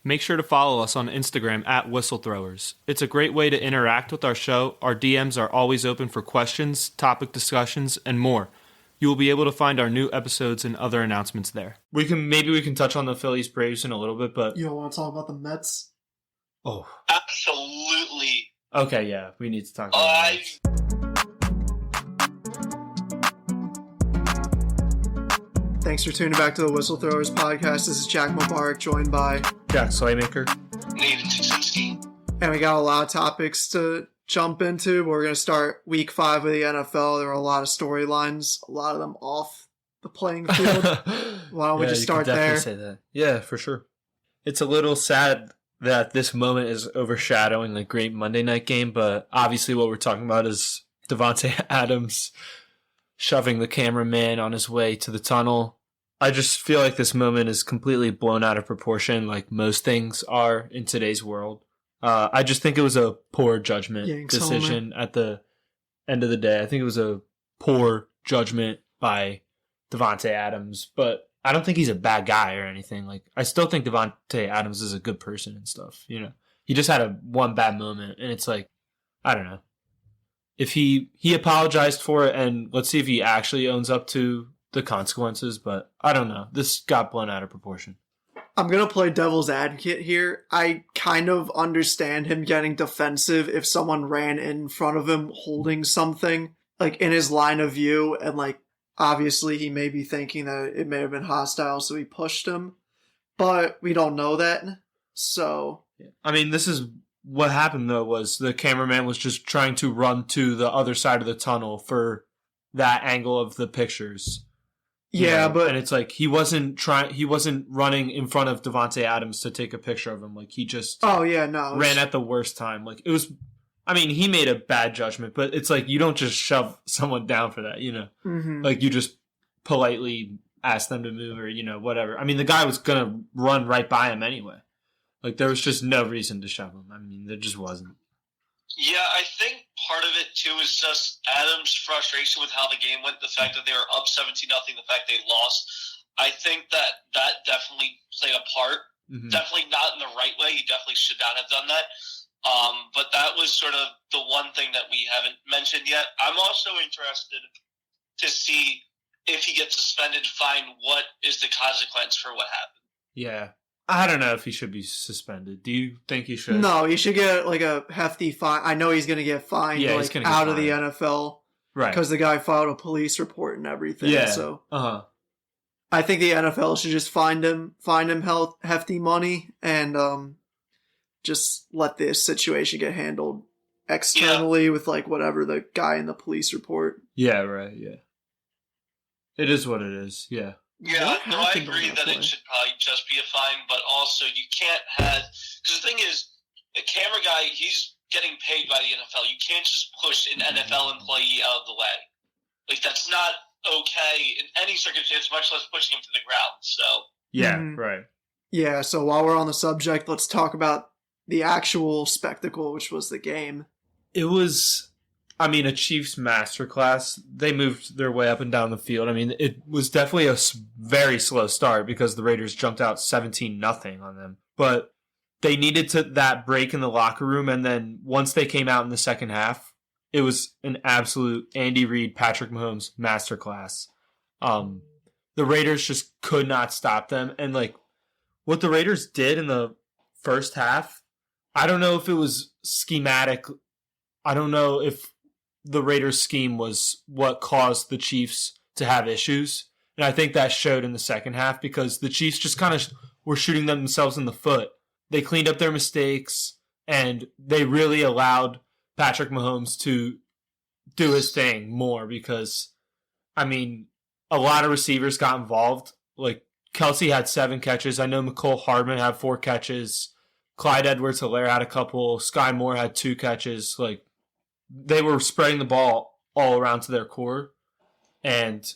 make sure to follow us on Instagram at Whistlethrowers. It's a great way to interact with our show. Our DMs are always open for questions, topic discussions, and more. You will be able to find our new episodes and other announcements there. Maybe we can touch on the Phillies Braves in a little bit, but You don't want to talk about the Mets? oh, Absolutely. okay, yeah, we need to talk about the Mets. Thanks for tuning back to the Whistle Throwers podcast. This is Jack Mubarak, joined by Jack Slaymaker. Nathan Tuczynski. and we got a lot of topics to jump into, but we're going to start week 5 of the NFL. There are a lot of storylines, a lot of them off the playing field. Why don't we just start there? Say that. Yeah, for sure. It's a little sad that this moment is overshadowing the great Monday night game, but obviously what we're talking about is Davante Adams shoving the cameraman on his way to the tunnel. I just feel like this moment is completely blown out of proportion, like most things are in today's world. I just think it was a poor judgment Yanks decision at the end of the day. I think it was a poor judgment by Davante Adams, but I don't think he's a bad guy or anything. Like, I still think Davante Adams is a good person and stuff. You know, he just had one bad moment, and it's like, I don't know. If he apologized for it, and let's see if he actually owns up to the consequences, but I don't know. This got blown out of proportion. I'm going to play devil's advocate here. I kind of understand him getting defensive if someone ran in front of him holding something, like, in his line of view, and, like, obviously he may be thinking that it may have been hostile, so he pushed him, but we don't know that, so... I mean, this is what happened, though, was the cameraman was just trying to run to the other side of the tunnel for that angle of the pictures. Yeah, but... And it's like, he wasn't running in front of Davante Adams to take a picture of him. Like, he just ran at the worst time. Like, it was... I mean, he made a bad judgment, but it's like, you don't just shove someone down for that, you know? Mm-hmm. Like, you just politely ask them to move or, you know, whatever. I mean, the guy was going to run right by him anyway. Like, there was just no reason to shove him. I mean, there just wasn't. Yeah, I think part of it, too, is just Adams' frustration with how the game went, the fact that they were up 17-0, the fact they lost. I think that definitely played a part. Mm-hmm. Definitely not in the right way. He definitely should not have done that. But that was sort of the one thing that we haven't mentioned yet. I'm also interested to see if he gets suspended, fined, what is the consequence for what happened. Yeah. I don't know if he should be suspended. Do you think he should? No, he should get like a hefty fine. I know he's going to get fined like out of the NFL. Right. Because the guy filed a police report and everything. Yeah. So I think the NFL should just find him hefty money and just let this situation get handled externally with like whatever the guy in the police report. Yeah, right, yeah. It is what it is, yeah. Yeah, no, I agree that it should probably just be a fine, but also you can't have... Because the thing is, a camera guy, he's getting paid by the NFL. You can't just push an NFL employee out of the way. Like, that's not okay in any circumstance, much less pushing him to the ground, so... Yeah, right. Yeah, so while we're on the subject, let's talk about the actual spectacle, which was the game. It was, I mean, a Chiefs masterclass. They moved their way up and down the field. I mean, it was definitely a very slow start because the Raiders jumped out 17-0 on them. But they needed that break in the locker room, and then once they came out in the second half, it was an absolute Andy Reid, Patrick Mahomes masterclass. The Raiders just could not stop them. And, like, what the Raiders did in the first half, I don't know if it was schematic. I don't know if the Raiders' scheme was what caused the Chiefs to have issues. And I think that showed in the second half because the Chiefs just kind of were shooting themselves in the foot. They cleaned up their mistakes, and they really allowed Patrick Mahomes to do his thing more because, I mean, a lot of receivers got involved. Like, Kelsey had 7 catches. I know McCole Hardman had 4 catches. Clyde Edwards-Helaire had a couple. Sky Moore had 2 catches. Like, they were spreading the ball all around to their core. And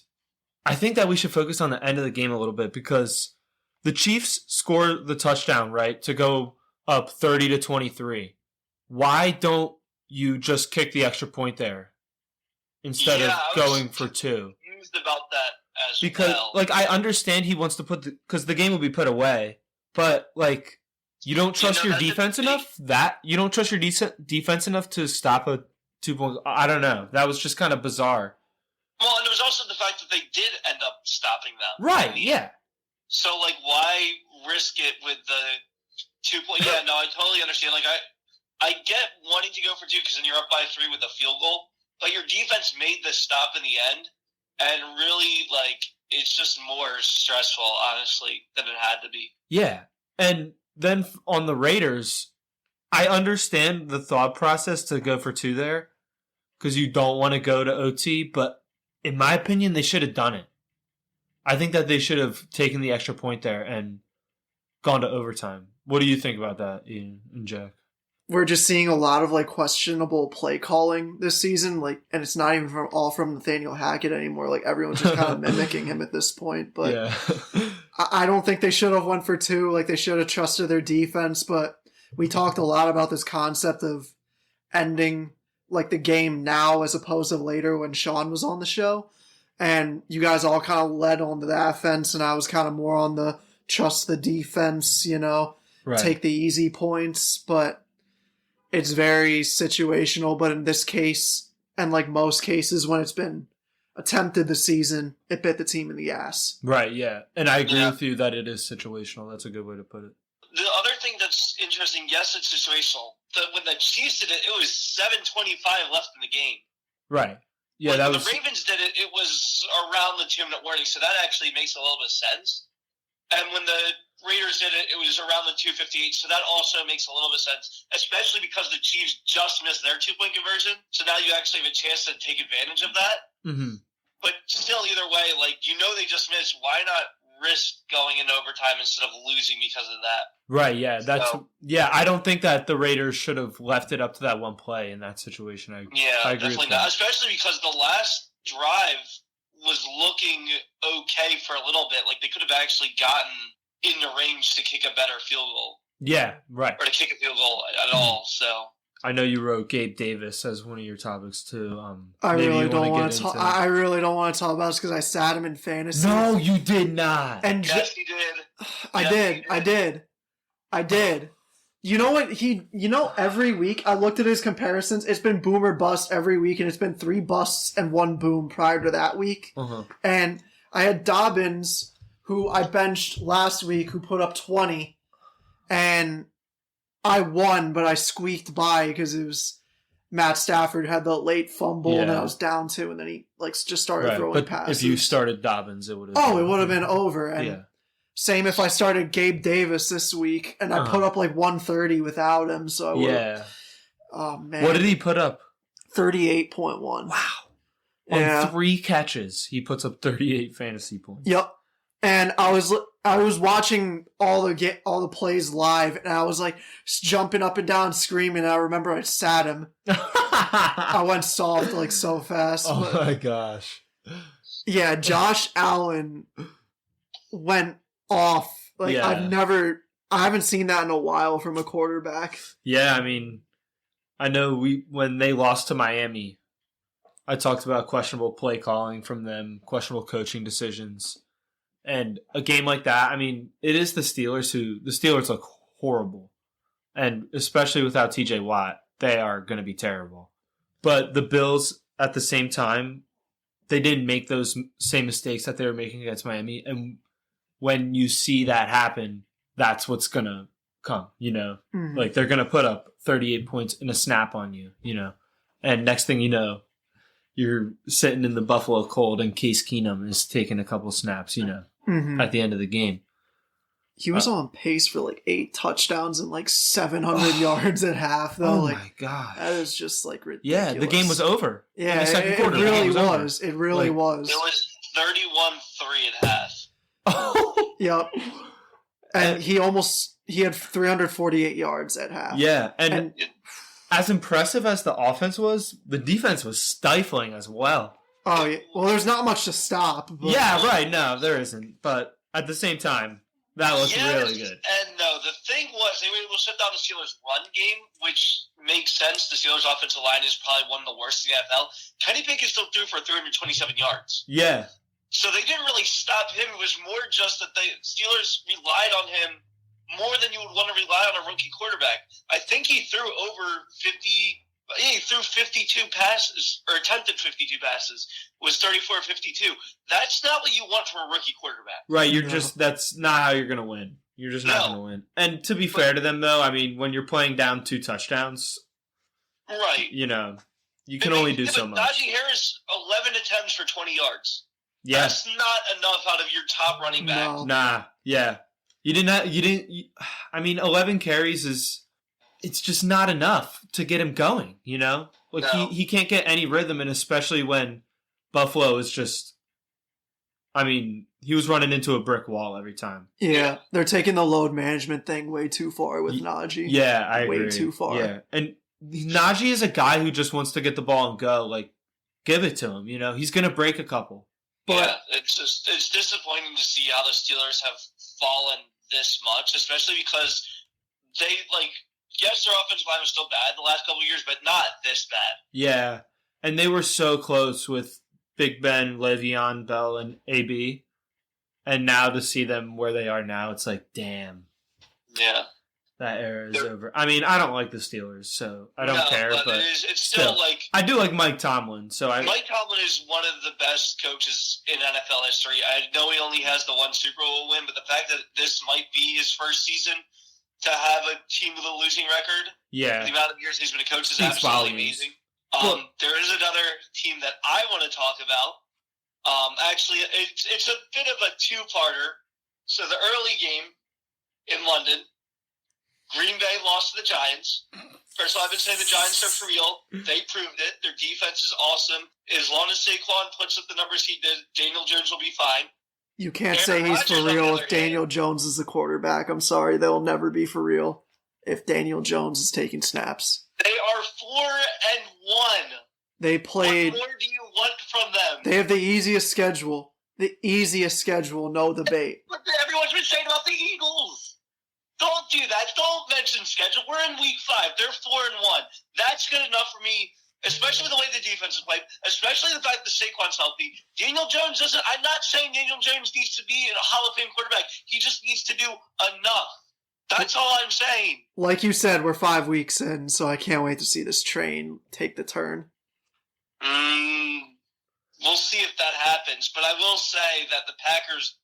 I think that we should focus on the end of the game a little bit because the Chiefs scored the touchdown, right, to go up 30-23. Why don't you just kick the extra point there instead of going for 2? Confused about that as because, well. like, I understand he wants to because the game will be put away, but, like, You don't trust your that's defense big- enough? You don't trust your defense enough to stop a 2-point... I don't know. That was just kind of bizarre. Well, and there was also the fact that they did end up stopping them. Right, yeah. So, like, why risk it with the 2-point? Yeah, no, I totally understand. Like, I get wanting to go for 2 because then you're up by 3 with a field goal. But your defense made the stop in the end. And really, like, it's just more stressful, honestly, than it had to be. Yeah. And then on the Raiders, I understand the thought process to go for 2 there because you don't want to go to OT, but in my opinion, they should have done it. I think that they should have taken the extra point there and gone to overtime. What do you think about that, Ian and Jack? We're just seeing a lot of like questionable play calling this season, like, and it's not even all from Nathaniel Hackett anymore. Like everyone's just kind of mimicking him at this point. But yeah. I don't think they should have went for 2. Like they should have trusted their defense. But we talked a lot about this concept of ending like the game now as opposed to later when Sean was on the show. And you guys all kind of led onto that fence, and I was kind of more on the trust the defense, Right. take the easy points. But it's very situational. But in this case, and like most cases when it's been attempted this season, it bit the team in the ass. Right, yeah. And I agree with you that it is situational. That's a good way to put it. The other thing that's interesting, yes, it's situational. When the Chiefs did it, it was 7:25 left in the game. Right. Yeah, when that was... the Ravens did it, it was around the 2-minute warning, so that actually makes a little bit of sense. And when the Raiders did it, it was around the 2:58, so that also makes a little bit of sense, especially because the Chiefs just missed their 2-point conversion. So now you actually have a chance to take advantage of that. Mm-hmm. But still, either way, like, they just missed. Why not risk going into overtime instead of losing because of that? Right, yeah. I don't think that the Raiders should have left it up to that one play in that situation. I agree definitely with not. that. Especially because the last drive was looking okay for a little bit. Like, they could have actually gotten in the range to kick a better field goal. Yeah, right. Or to kick a field goal at all, so... I know you wrote Gabe Davis as one of your topics too. I really don't want to talk about this because I sat him in fantasy. No, you did not. And yes, he did. I did. You know what? Every week I looked at his comparisons. It's been boom or bust every week, and it's been 3 busts and 1 boom prior to that week. Uh-huh. And I had Dobbins, who I benched last week, who put up 20, and I won, but I squeaked by because it was Matt Stafford had the late fumble that I was down to, and then he just started throwing passes. If you started Dobbins, it would have. It would have been over. And same if I started Gabe Davis this week, and I put up like 130 without him. So I would. Oh man! What did he put up? 38.1. Wow. On 3 catches, he puts up 38 fantasy points. Yep. And I was watching all the plays live, and I was like jumping up and down, screaming. And I remember I sat him. I went soft like so fast. Oh my gosh! Yeah, Josh Allen went off. Like I haven't seen that in a while from a quarterback. Yeah, I mean, I know when they lost to Miami, I talked about questionable play calling from them, questionable coaching decisions. And a game like that, I mean, it is the Steelers the Steelers look horrible. And especially without TJ Watt, they are going to be terrible. But the Bills, at the same time, they didn't make those same mistakes that they were making against Miami. And when you see that happen, that's what's going to come, Mm-hmm. Like, they're going to put up 38 points in a snap on you, And next thing you know, you're sitting in the Buffalo cold and Case Keenum is taking a couple snaps, Mm-hmm. at the end of the game. He was on pace for like 8 touchdowns and like 700 yards at half, though. Oh my god, that is just like ridiculous. Yeah, the game was over. Yeah, in the second quarter, it really was. It really was. It was 31-3 at half. Oh, yep. And he had 348 yards at half. Yeah, and as impressive as the offense was, the defense was stifling as well. Oh, yeah. Well, there's not much to stop. But... Yeah, right. No, there isn't. But at the same time, that looked really good. And no, the thing was, they were able to shut down the Steelers' run game, which makes sense. The Steelers' offensive line is probably one of the worst in the NFL. Kenny Pickett still threw for 327 yards. Yeah. So they didn't really stop him. It was more just that the Steelers relied on him more than you would want to rely on a rookie quarterback. I think he threw over 50. He threw 52 passes, or attempted 52 passes. Was 34-52. That's not what you want from a rookie quarterback. Right, that's not how you're going to win. You're just not going to win. And to be fair to them, though, I mean, when you're playing down 2 touchdowns, right, you can only do so much. Najee Harris, 11 attempts for 20 yards. Yeah. That's not enough out of your top running back. No. Nah, yeah. I mean, 11 carries it's just not enough to get him going, Like, No. he can't get any rhythm, and especially when Buffalo is just, I mean, he was running into a brick wall every time. Yeah, they're taking the load management thing way too far with Najee. Yeah, I agree. Way too far. Yeah, and Najee is a guy who just wants to get the ball and go. Like, give it to him, He's going to break a couple. But it's disappointing to see how the Steelers have fallen this much, especially because they, yes, their offensive line was still bad the last couple of years, but not this bad. Yeah, and they were so close with Big Ben, Le'Veon Bell, and AB, and now to see them where they are now, it's like, damn. Yeah. That era is over. I mean, I don't like the Steelers, so I don't care. But it's still I do like Mike Tomlin. Mike Tomlin is one of the best coaches in NFL history. I know he only has the one Super Bowl win, but the fact that this might be his first season to have a team with a losing record, yeah, the amount of years he's been a coach is absolutely amazing. There is another team that I want to talk about. Actually, it's a bit of a two-parter. So the early game in London, Green Bay lost to the Giants. First of all, I've been saying the Giants are for real. They proved it. Their defense is awesome. As long as Saquon puts up the numbers he did, Daniel Jones will be fine. You can't say he's for real if Daniel Jones is the quarterback. I'm sorry, they'll never be for real if Daniel Jones is taking snaps. They are 4-1. They played. What more do you want from them? They have the easiest schedule. The easiest schedule, no debate. But everyone's been saying about the Eagles. Don't do that. Don't mention schedule. We're in week 5. They're 4-1. That's good enough for me, especially with the way the defense is played, especially the fact that Saquon's healthy. Daniel Jones doesn't. I'm not saying Daniel Jones needs to be a Hall of Fame quarterback. He just needs to do enough. That's all I'm saying. Like you said, we're 5 weeks in, so I can't wait to see this train take the turn. We'll see if that happens, but I will say that the Packers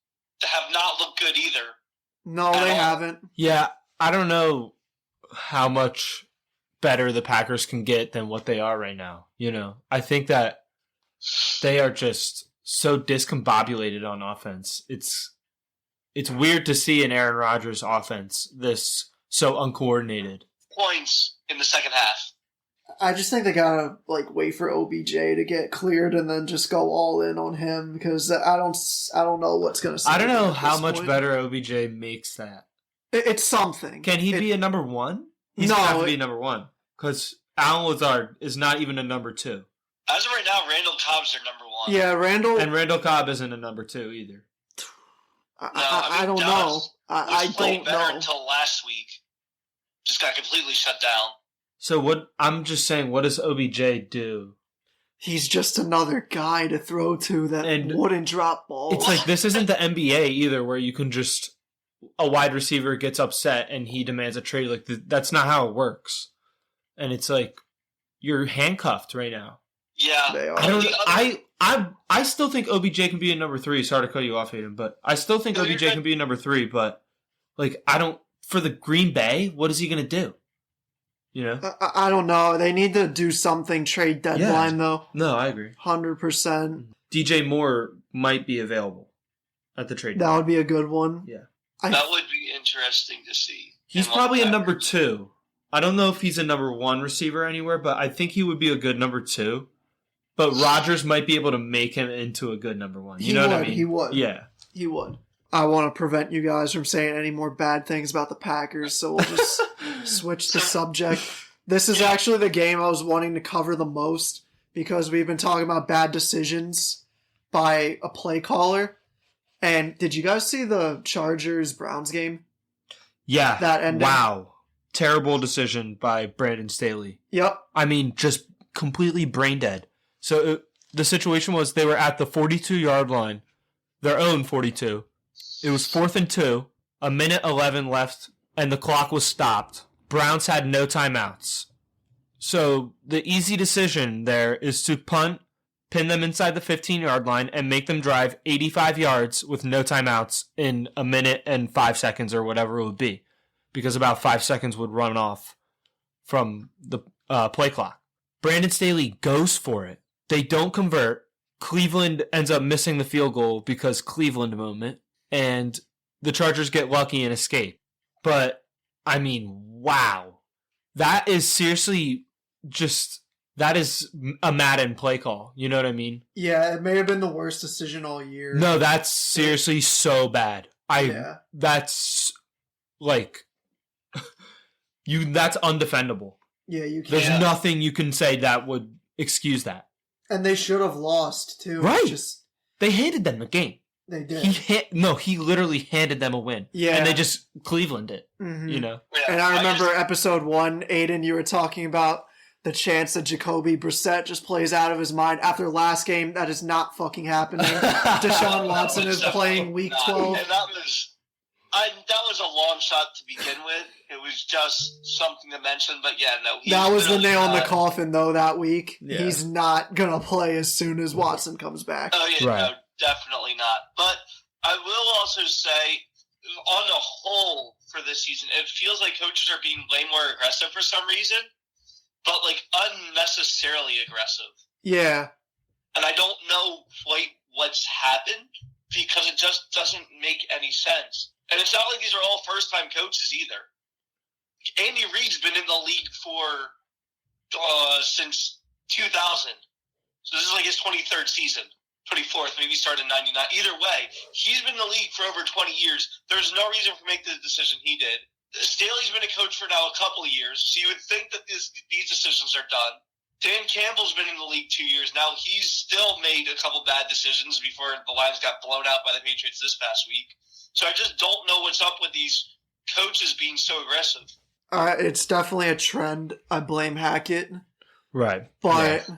have not looked good either. No, they haven't. Yeah, I don't know how much better the Packers can get than what they are right now. I think that they are just so discombobulated on offense. It's weird to see an Aaron Rodgers offense this so uncoordinated. Points in the second half. I just think they gotta wait for OBJ to get cleared and then just go all in on him because I don't know what's gonna. I don't know how much better OBJ makes that. It's something. Can he be a number 1? He's gonna have to be a number 1 because Alan Lazard is not even a number 2. As of right now, Randall Cobb's their number 1. Yeah, Randall Cobb isn't a number 2 either. I don't know. I don't know until last week. Just got completely shut down. So I'm just saying, what does OBJ do? He's just another guy to throw to that wouldn't drop balls. It's like this isn't the NBA either, where you can just a wide receiver gets upset and he demands a trade. Like that's not how it works. And it's like you're handcuffed right now. Yeah, they are. I still think OBJ can be a number 3. Sorry to cut you off, Hayden, but I still think OBJ can be a number 3. But for the Green Bay, what is he going to do? I don't know. They need to do something trade deadline, though. No, I agree. 100%. DJ Moore might be available at the trade deadline. That would be a good one. Yeah. That would be interesting to see. He's probably a number 2. I don't know if he's a number 1 receiver anywhere, but I think he would be a good number 2. But Rodgers might be able to make him into a good number 1. You know what I mean? He would. Yeah. He would. I want to prevent you guys from saying any more bad things about the Packers, so we'll just switch the subject. This is actually the game I was wanting to cover the most because we've been talking about bad decisions by a play caller. And did you guys see the Chargers-Browns game? Yeah. That ended. Wow. Terrible decision by Brandon Staley. Yep. I mean, just completely brain dead. So the situation was they were at the 42-yard line, their own 42. It was 4th and 2, a minute 11 left and the clock was stopped. Browns had no timeouts. So the easy decision there is to punt, pin them inside the 15-yard line, and make them drive 85 yards with no timeouts in a minute and 5 seconds or whatever it would be, because about 5 seconds would run off from the play clock. Brandon Staley goes for it. They don't convert. Cleveland ends up missing the field goal because Cleveland moment, and the Chargers get lucky and escape. But, I mean, wow. That is seriously just... That is a Madden play call. You know what I mean? Yeah, it may have been the worst decision all year. No, that's seriously so bad. That's like that's undefendable. Yeah, you can't. There's nothing you can say that would excuse that. And they should have lost too. Right. They handed them the game. They did. He literally handed them a win. Yeah. And they just Cleveland it. Mm-hmm. You know? Yeah, and I remember episode 1, Aiden, you were talking about the chance that Jacoby Brissett just plays out of his mind after last game. That is not fucking happening. Deshaun Watson is playing week 12. And that was a long shot to begin with. It was just something to mention, but yeah, no. That was the nail in the coffin, though, that week. Yeah. He's not going to play as soon as Watson comes back. Oh, yeah, right. No, definitely not. But I will also say, on the whole for this season, it feels like coaches are being way more aggressive for some reason, but like unnecessarily aggressive. Yeah. And I don't know quite what's happened because it just doesn't make any sense. And it's not like these are all first-time coaches either. Andy Reid's been in the league for since 2000. So this is like his 23rd season. 24th, maybe started in 99. Either way, he's been in the league for over 20 years. There's no reason for make the decision he did. Staley's been a coach for now a couple of years, so you would think that these decisions are done. Dan Campbell's been in the league 2 years now. He's still made a couple bad decisions before the Lions got blown out by the Patriots this past week. So I just don't know what's up with these coaches being so aggressive. It's definitely a trend. I blame Hackett. Right. But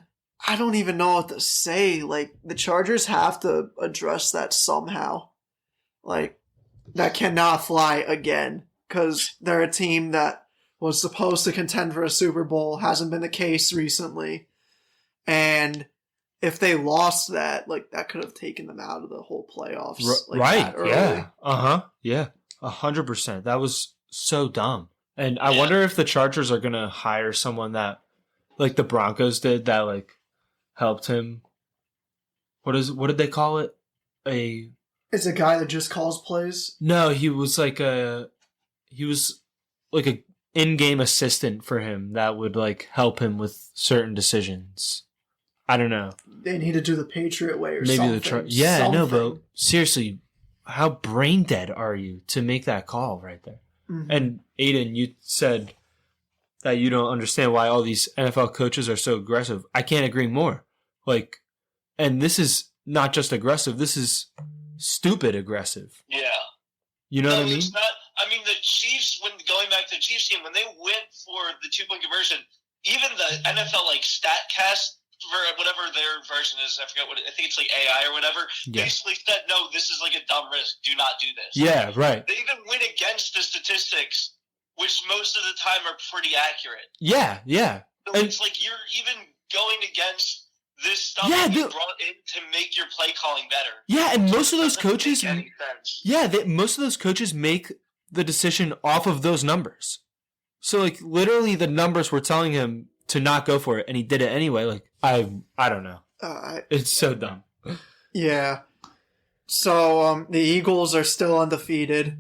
I don't even know what to say. Like, the Chargers have to address that somehow. Like, that cannot fly again. Because they're a team that was supposed to contend for a Super Bowl. Hasn't been the case recently. And if they lost that, like, that could have taken them out of the whole playoffs. Right. Yeah. Uh-huh. Yeah. 100%. That was so dumb. And I wonder if the Chargers are going to hire someone that, like the Broncos did, that, like, helped him. What did they call it? It's a guy that just calls plays? No, he was like a in-game assistant for him that would, like, help him with certain decisions. I don't know. They need to do the Patriot way or maybe something. No, but seriously, how brain dead are you to make that call right there? Mm-hmm. And Aiden, you said that you don't understand why all these NFL coaches are so aggressive. I can't agree more. Like, and this is not just aggressive. This is stupid aggressive. Yeah. You know what I mean? It's not. I mean, the Chiefs, when going back to the Chiefs game, when they went for the 2-point conversion, even the NFL like StatCast, whatever their version is, I forget I think it's like AI or whatever, basically said, no, this is like a dumb risk. Do not do this. Yeah, right. They even went against the statistics, which most of the time are pretty accurate. Yeah, yeah. So it's like you're even going against this stuff that you brought in to make your play calling better. Yeah, and most of those coaches, most of those coaches make the decision off of those numbers. So, like, literally the numbers were telling him to not go for it, and he did it anyway. Like, I don't know. It's so dumb. Yeah. So, the Eagles are still undefeated.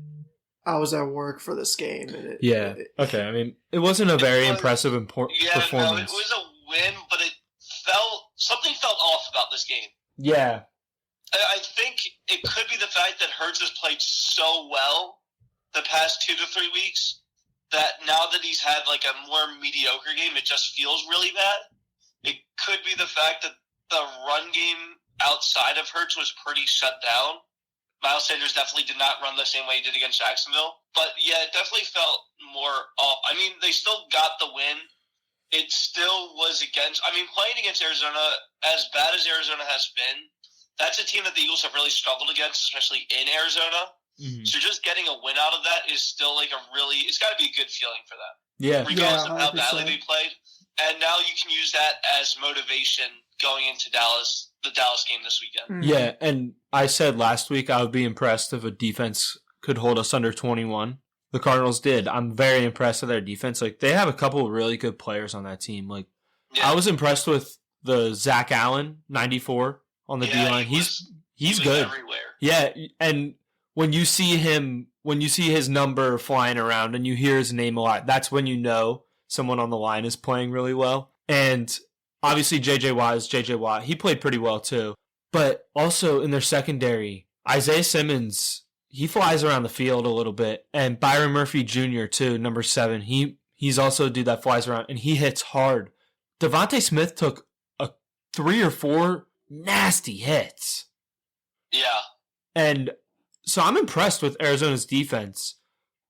I was at work for this game. And okay. I mean, it wasn't a very impressive performance. No, it was a win, but something felt off about this game. Yeah. I think it could be the fact that Hurts has played so well the past 2 to 3 weeks that now that he's had like a more mediocre game, it just feels really bad. It could be the fact that the run game outside of Hurts was pretty shut down. Miles Sanders definitely did not run the same way he did against Jacksonville. But yeah, it definitely felt more off. I mean, they still got the win. It still was playing against Arizona, as bad as Arizona has been, that's a team that the Eagles have really struggled against, especially in Arizona. Mm-hmm. So just getting a win out of that is still like it's got to be a good feeling for them. Yeah. Regardless of how 100%. badly they played. And now you can use that as motivation going into the Dallas game this weekend. Yeah, and I said last week I would be impressed if a defense could hold us under 21. The Cardinals did. I'm very impressed with their defense. Like, they have a couple of really good players on that team. Like, I was impressed with the Zach Allen, 94 on the D-line. He's good. Everywhere. Yeah, and when you see his number flying around and you hear his name a lot, that's when you know someone on the line is playing really well. And obviously J.J. Watt is J.J. Watt. He played pretty well too. But also in their secondary, Isaiah Simmons, he flies around the field a little bit. And Byron Murphy Jr. too, number 7. He's also a dude that flies around and he hits hard. Devontae Smith took 3 or 4 nasty hits. Yeah. And so I'm impressed with Arizona's defense.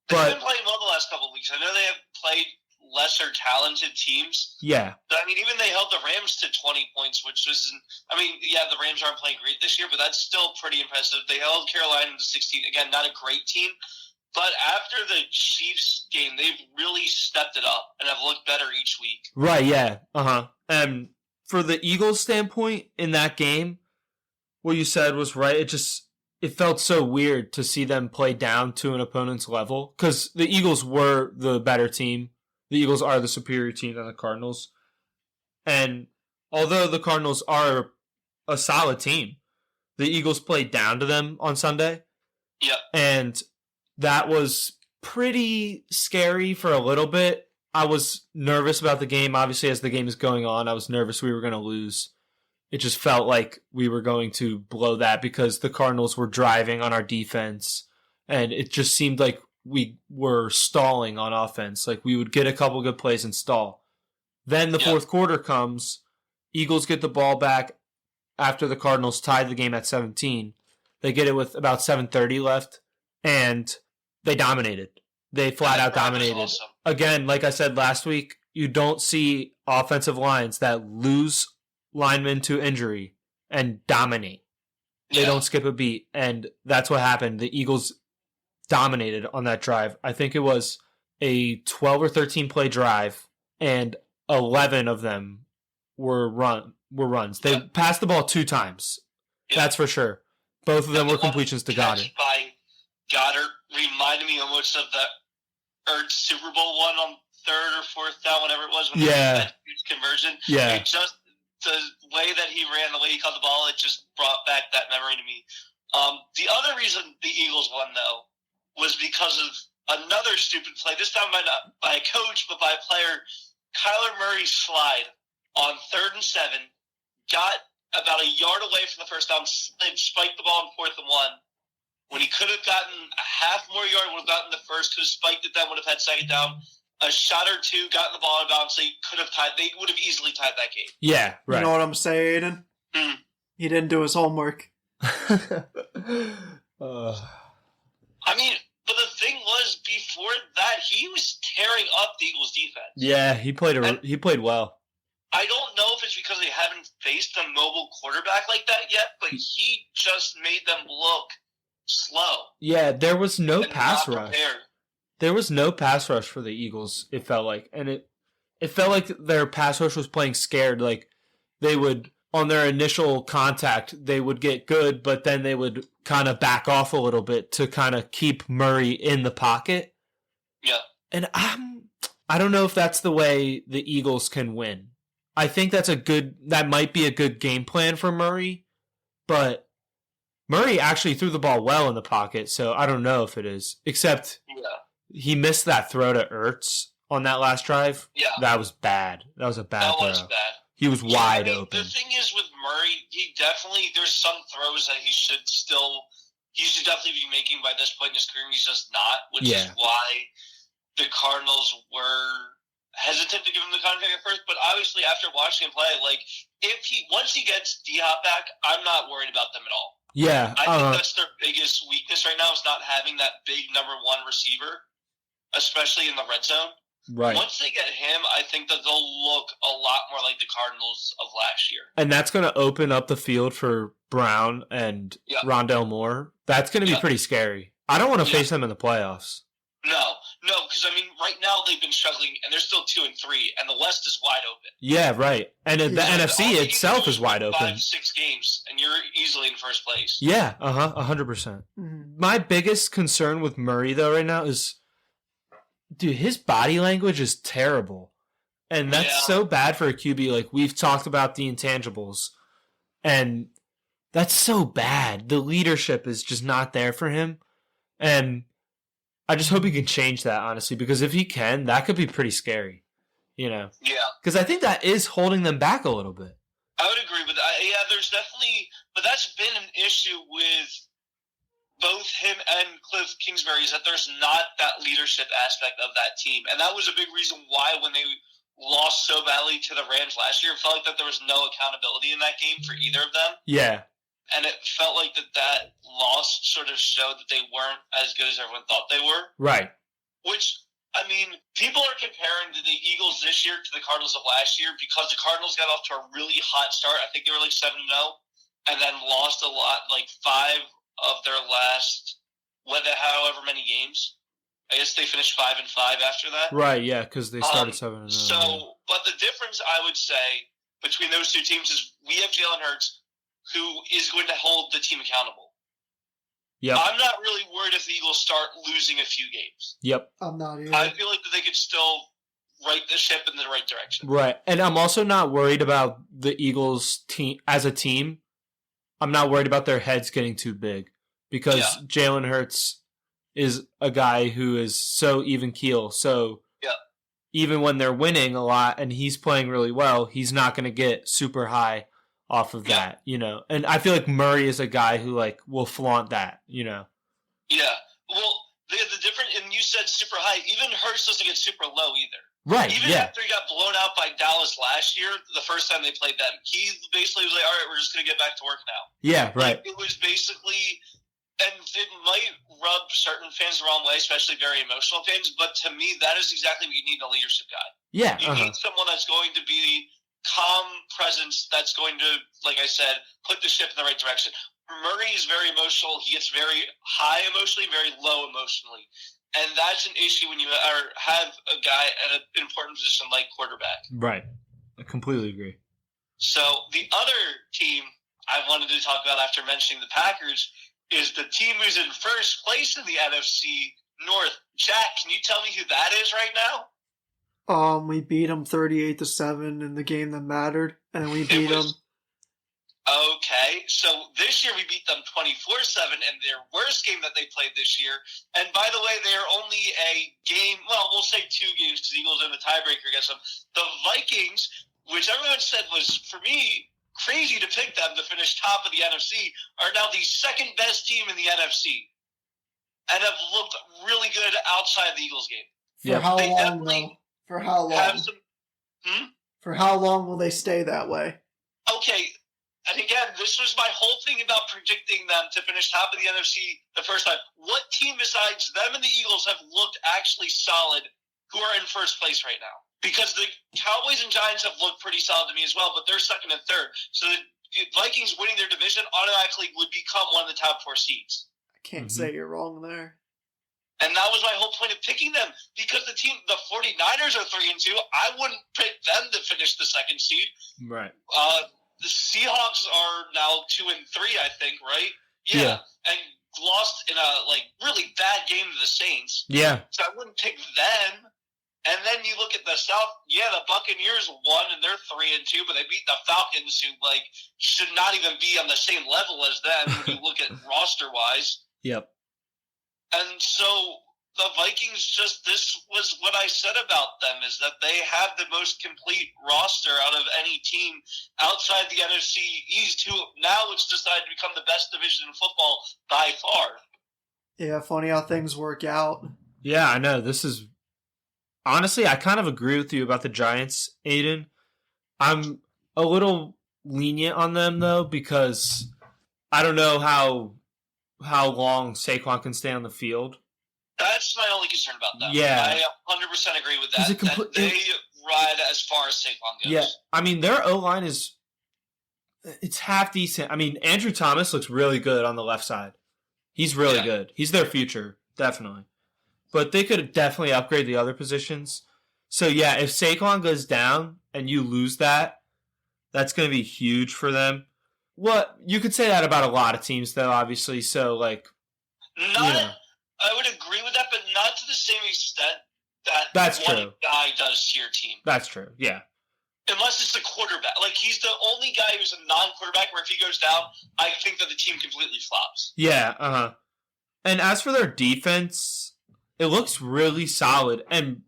They've been playing well the last couple of weeks. I know they have played lesser talented teams. Yeah. But, I mean, even they held the Rams to 20 points, which was, the Rams aren't playing great this year, but that's still pretty impressive. They held Carolina to 16. Again, not a great team. But after the Chiefs game, they've really stepped it up and have looked better each week. Right, yeah. Uh-huh. And for the Eagles' standpoint in that game, what you said was right. It felt so weird to see them play down to an opponent's level because the Eagles were the better team. The Eagles are the superior team than the Cardinals. And although the Cardinals are a solid team, the Eagles played down to them on Sunday. Yep. And that was pretty scary for a little bit. I was nervous about the game. Obviously, as the game is going on, I was nervous we were going to lose. It just felt like we were going to blow that because the Cardinals were driving on our defense. And it just seemed like we were stalling on offense. Like we would get a couple good plays and stall. Then the fourth quarter comes. Eagles get the ball back after the Cardinals tied the game at 17. They get it with about 7:30 left. And they dominated. They flat out dominated. Awesome. Again, like I said last week, you don't see offensive lines that lose linemen to injury and dominate. They don't skip a beat. And that's what happened. The Eagles dominated on that drive. I think it was a 12 or 13 play drive, and 11 of them were runs. They passed the ball 2 times. That's for sure. Both of them were completions to Goddard. By Goddard reminded me almost of the Ertz Super Bowl one on 3rd or 4th down, whatever it was, when they had that huge conversion. Yeah. It just the way that he ran, the way he caught the ball, it just brought back that memory to me. The other reason the Eagles won, though, was because of another stupid play. This time not by a coach, but by a player. Kyler Murray's slide on 3rd and 7 got about a yard away from the first down, spiked the ball in 4th and 1. When he could have gotten a half more yard, would have gotten the first, could have spiked it, then would have had 2nd down. A shot or 2, gotten the ball out of bounds, they would have easily tied that game. Yeah, right. You know what I'm saying, Aiden? He didn't do his homework. I mean, but the thing was, before that, he was tearing up the Eagles' defense. Yeah, he played well. I don't know if it's because they haven't faced a mobile quarterback like that yet, but he just made them look slow. Yeah, there was no pass rush. Prepared. There was no pass rush for the Eagles, it felt like. And it felt like their pass rush was playing scared. Like, they would, on their initial contact, they would get good, but then they would kind of back off a little bit to kind of keep Murray in the pocket. Yeah. And I don't know if that's the way the Eagles can win. I think that might be a good game plan for Murray, but Murray actually threw the ball well in the pocket, so I don't know if it is. Except he missed that throw to Ertz on that last drive. Yeah. That was bad. That was a bad throw. That was bad. He was wide open. The thing is with Murray, there's some throws that he should definitely be making by this point in his career. He's just not, which is why the Cardinals were hesitant to give him the contract at first. But obviously, after watching him play, like once he gets D-Hop back, I'm not worried about them at all. Yeah, I think that's their biggest weakness right now is not having that big number 1 receiver, especially in the red zone. Right. Once they get him, I think that they'll look a lot more like the Cardinals of last year. And that's going to open up the field for Brown and Rondell Moore. That's going to be pretty scary. I don't want to face them in the playoffs. No, because right now they've been struggling, and they're still 2-3, and the West is wide open. Yeah, right. And the NFC itself is wide open. 5-6 games, and you're easily in first place. Yeah, 100%. My biggest concern with Murray though right now is, dude, his body language is terrible, and that's so bad for a QB. Like we've talked about the intangibles, and that's so bad. The leadership is just not there for him, and I just hope he can change that, honestly, because if he can, that could be pretty scary, Yeah. Because I think that is holding them back a little bit. I would agree with that. Yeah, there's definitely, but that's been an issue with both him and Cliff Kingsbury, is that there's not that leadership aspect of that team. And that was a big reason why when they lost so badly to the Rams last year, it felt like that there was no accountability in that game for either of them. Yeah. And it felt like that loss sort of showed that they weren't as good as everyone thought they were. Right. Which, people are comparing the Eagles this year to the Cardinals of last year because the Cardinals got off to a really hot start. I think they were like 7-0 and then lost a lot, like 5 of their last, however many games. I guess they finished 5-5 after that. Right, yeah, because they started 7-0. So, but the difference I would say between those two teams is we have Jalen Hurts, who is going to hold the team accountable. Yep. I'm not really worried if the Eagles start losing a few games. Yep. I'm not either. I feel like that they could still right the ship in the right direction. Right. And I'm also not worried about the Eagles team as a team. I'm not worried about their heads getting too big because Jalen Hurts is a guy who is so even keel. So even when they're winning a lot and he's playing really well, he's not going to get super high off of that, And I feel like Murray is a guy who will flaunt that, Yeah. Well, the difference, and you said super high, even Hurts doesn't get super low either. Right. Even after he got blown out by Dallas last year, the first time they played them, he basically was like, all right, we're just going to get back to work now. Yeah, right. It was basically, and it might rub certain fans the wrong way, especially very emotional fans, but to me, that is exactly what you need in a leadership guy. Yeah. You need someone that's going to be calm presence that's going to, like I said, put the ship in the right direction. Murray is very emotional. He gets very high emotionally, very low emotionally. And that's an issue when you have a guy at an important position like quarterback. Right. I completely agree. So the other team I wanted to talk about after mentioning the Packers is the team who's in first place in the NFC North. Jack, can you tell me who that is right now? We beat them 38-7 in the game that mattered, and we beat them. Okay, so this year we beat them 24-7 in their worst game that they played this year. And by the way, they are only a game, we'll say 2 games because the Eagles are in the tiebreaker against them. The Vikings, which everyone said was, for me, crazy to pick them to finish top of the NFC, are now the second best team in the NFC and have looked really good outside the Eagles game. For how long, though? For how long? For how long will they stay that way? Okay, and again, this was my whole thing about predicting them to finish top of the NFC the first time. What team besides them and the Eagles have looked actually solid who are in first place right now? Because the Cowboys and Giants have looked pretty solid to me as well, but they're second and third. So the Vikings winning their division automatically would become one of the top 4 seeds. I can't say you're wrong there. And that was my whole point of picking them, because the 49ers are 3-2. I wouldn't pick them to finish the second seed. Right. The Seahawks are now 2-3, I think, right? Yeah. And lost in a really bad game to the Saints. Yeah. So I wouldn't pick them. And then you look at the South. Yeah, the Buccaneers won, and they're 3-2, but they beat the Falcons, who should not even be on the same level as them when you look at roster wise. Yep. And so the Vikings this was what I said about them, is that they have the most complete roster out of any team outside the NFC East, who now it's decided to become the best division in football by far. Yeah, funny how things work out. Yeah, I know. This is... Honestly, I kind of agree with you about the Giants, Aiden. I'm a little lenient on them, though, because I don't know how long Saquon can stay on the field. That's my only concern about them. Yeah. I 100% agree with that. That they ride as far as Saquon goes. Yeah. I mean, their O-line it's half decent. I mean, Andrew Thomas looks really good on the left side. He's really good. He's their future, definitely. But they could definitely upgrade the other positions. So, yeah, if Saquon goes down and you lose that, that's going to be huge for them. What you could say that about a lot of teams, though, obviously. So, like, I would agree with that, but not to the same extent that one guy does to your team. That's true, yeah. Unless it's the quarterback. Like, he's the only guy who's a non-quarterback where if he goes down, I think that the team completely flops. Yeah, And as for their defense, it looks really solid. And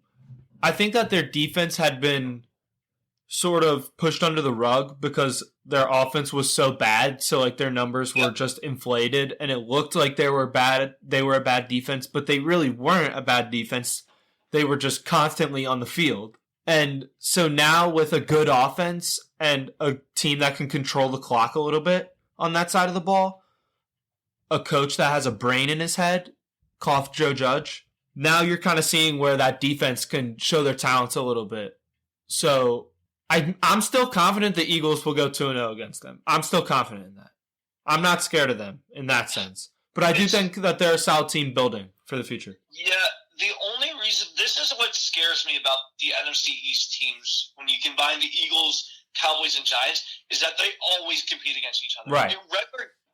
I think that their defense had been sort of pushed under the rug because their offense was so bad. So, like, their numbers were just inflated. And it looked like they were a bad defense, but they really weren't a bad defense. They were just constantly on the field. And so now with a good offense and a team that can control the clock a little bit on that side of the ball, a coach that has a brain in his head, cough Joe Judge, now you're kind of seeing where that defense can show their talents a little bit. So I'm still confident the Eagles will go 2-0 against them. I'm still confident in that. I'm not scared of them in that sense. But I do think that they're a solid team building for the future. Yeah, the only reason, this is what scares me about the NFC East teams when you combine the Eagles, Cowboys, and Giants, is that they always compete against each other. Right.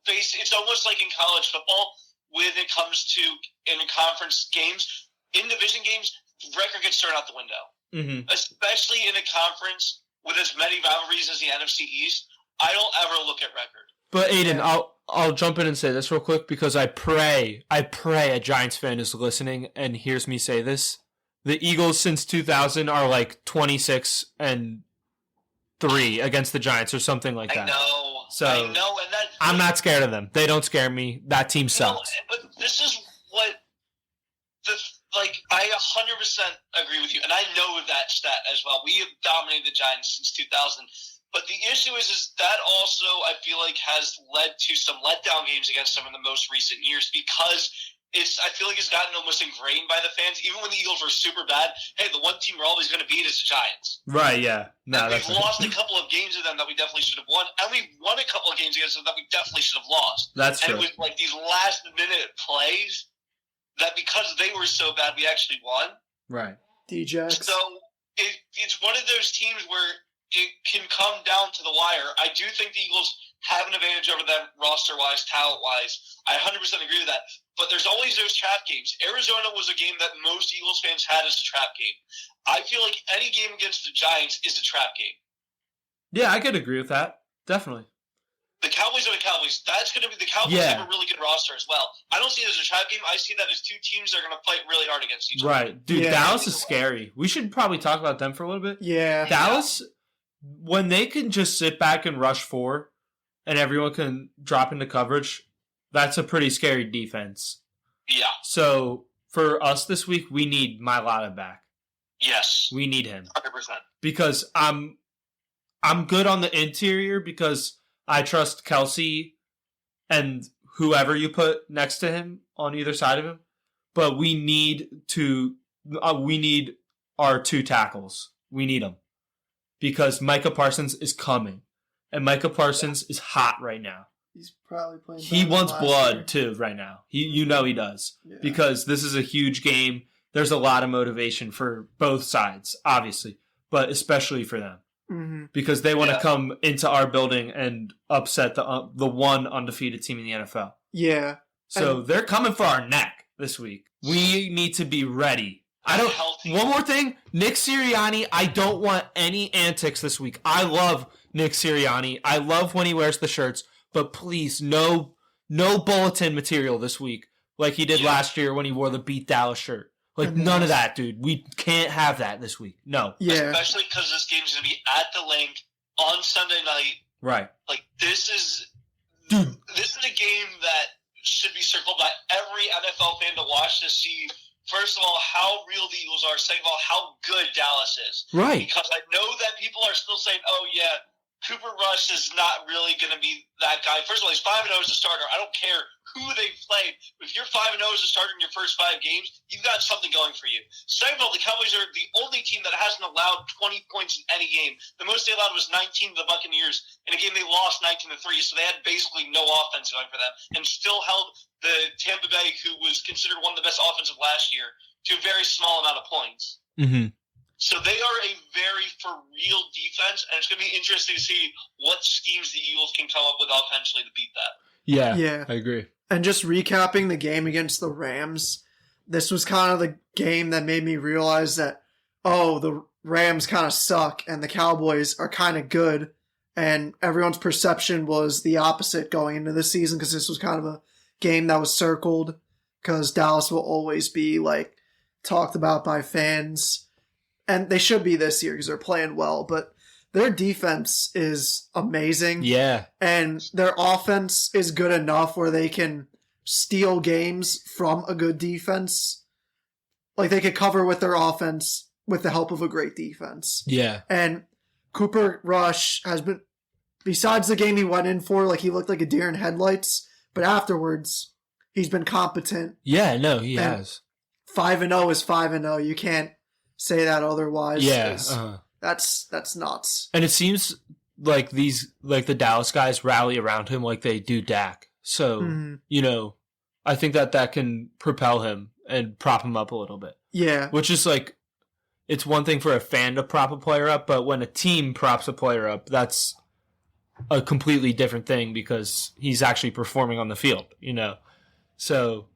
It's almost like in college football when it comes to in conference games, in division games, record gets thrown out the window. Mm-hmm. Especially in a conference with as many rivalries as the NFC East, I don't ever look at record. But Aiden, I'll jump in and say this real quick because I pray a Giants fan is listening and hears me say this. The Eagles since 2000 are like 26-3 against the Giants or something like that. I know, and that I'm not scared of them. They don't scare me. That team sucks. But this is what I 100% agree with you, and I know that stat as well. We have dominated the Giants since 2000. But the issue is that also, I feel like, has led to some letdown games against some of the most recent years because I feel like it's gotten almost ingrained by the fans. Even when the Eagles were super bad, hey, the one team we're always going to beat is the Giants. Right, yeah. No, we've lost a couple of games of them that we definitely should have won, and we've won a couple of games against them that we definitely should have lost. That's true. And it was like these last-minute plays that because they were so bad, we actually won. Right. Djax. So it's one of those teams where it can come down to the wire. I do think the Eagles have an advantage over them roster-wise, talent-wise. I 100% agree with that. But there's always those trap games. Arizona was a game that most Eagles fans had as a trap game. I feel like any game against the Giants is a trap game. Yeah, I could agree with that. Definitely. The Cowboys are the Cowboys. That's going to be the Cowboys have a really good roster as well. I don't see it as a trap game. I see that as two teams that are going to fight really hard against each other. Right. Dude, Dallas is scary. We should probably talk about them for a little bit. Yeah. Dallas, when they can just sit back and rush 4 and everyone can drop into coverage, that's a pretty scary defense. Yeah. So for us this week, we need Mailata back. Yes. We need him. 100%. Because I'm good on the interior because I trust Kelsey and whoever you put next to him on either side of him. But we need our 2 tackles. We need them. Because Micah Parsons is coming. And Micah Parsons is hot right now. He's probably playing. He wants blood too right now. He does. Yeah. Because this is a huge game. There's a lot of motivation for both sides, obviously, but especially for them. Mm-hmm. Because they want to come into our building and upset the one undefeated team in the NFL. Yeah. So they're coming for our neck this week. We need to be ready. One more thing, Nick Sirianni, I don't want any antics this week. I love Nick Sirianni. I love when he wears the shirts, but please, no bulletin material this week like he did last year when he wore the Beat Dallas shirt. Like, none of that, dude. We can't have that this week. No. Yeah. Especially because this game's going to be at the Link on Sunday night. Right. Like, this is a game that should be circled by every NFL fan to watch to see, first of all, how real the Eagles are. Second of all, how good Dallas is. Right. Because I know that people are still saying, oh, yeah, Cooper Rush is not really going to be that guy. First of all, he's 5-0 as a starter. I don't care who they played. If you're 5-0 as a starter in your first 5 games, you've got something going for you. Second of all, the Cowboys are the only team that hasn't allowed 20 points in any game. The most they allowed was 19 to the Buccaneers in a game they lost 19-3, so they had basically no offense going for them, and still held the Tampa Bay, who was considered one of the best offensive last year, to a very small amount of points. Mm-hmm. So they are a very for real defense, and it's going to be interesting to see what schemes the Eagles can come up with offensively to beat that. Yeah, I agree. And just recapping the game against the Rams, this was kind of the game that made me realize that, the Rams kind of suck and the Cowboys are kind of good. And everyone's perception was the opposite going into this season, because this was kind of a game that was circled, because Dallas will always be talked about by fans. And they should be this year because they're playing well, but their defense is amazing. Yeah. And their offense is good enough where they can steal games from a good defense. They could cover with their offense with the help of a great defense. Yeah. And Cooper Rush has been, besides the game he went in for, he looked like a deer in headlights, but afterwards, he's been competent. Yeah, no, he has. 5-0 is 5-0. You can't say that otherwise. Yeah. That's nuts. And it seems like the Dallas guys rally around him like they do Dak. So, I think that can propel him and prop him up a little bit. Yeah. Which is it's one thing for a fan to prop a player up, but when a team props a player up, that's a completely different thing because he's actually performing on the field, So,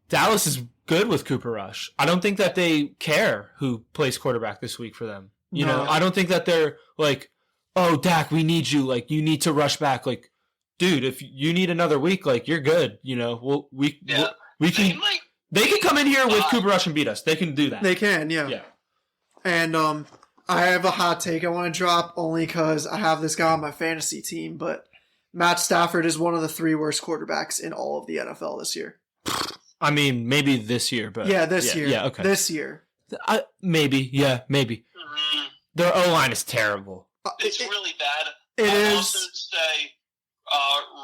Dallas is good with Cooper Rush. I don't think that they care who plays quarterback this week for them. You know, I don't think that they're Dak, we need you. You need to rush back. Dude, if you need another week, you're good. We can. They can come in here with Cooper Rush and beat us. They can do that. They can, yeah. Yeah. And I have a hot take I want to drop only because I have this guy on my fantasy team, but Matt Stafford is one of the 3 worst quarterbacks in all of the NFL this year. I mean, maybe this year, but this year. Yeah, okay. This year. Maybe. Mm-hmm. Their O-line is terrible. It's really bad. It is. Also say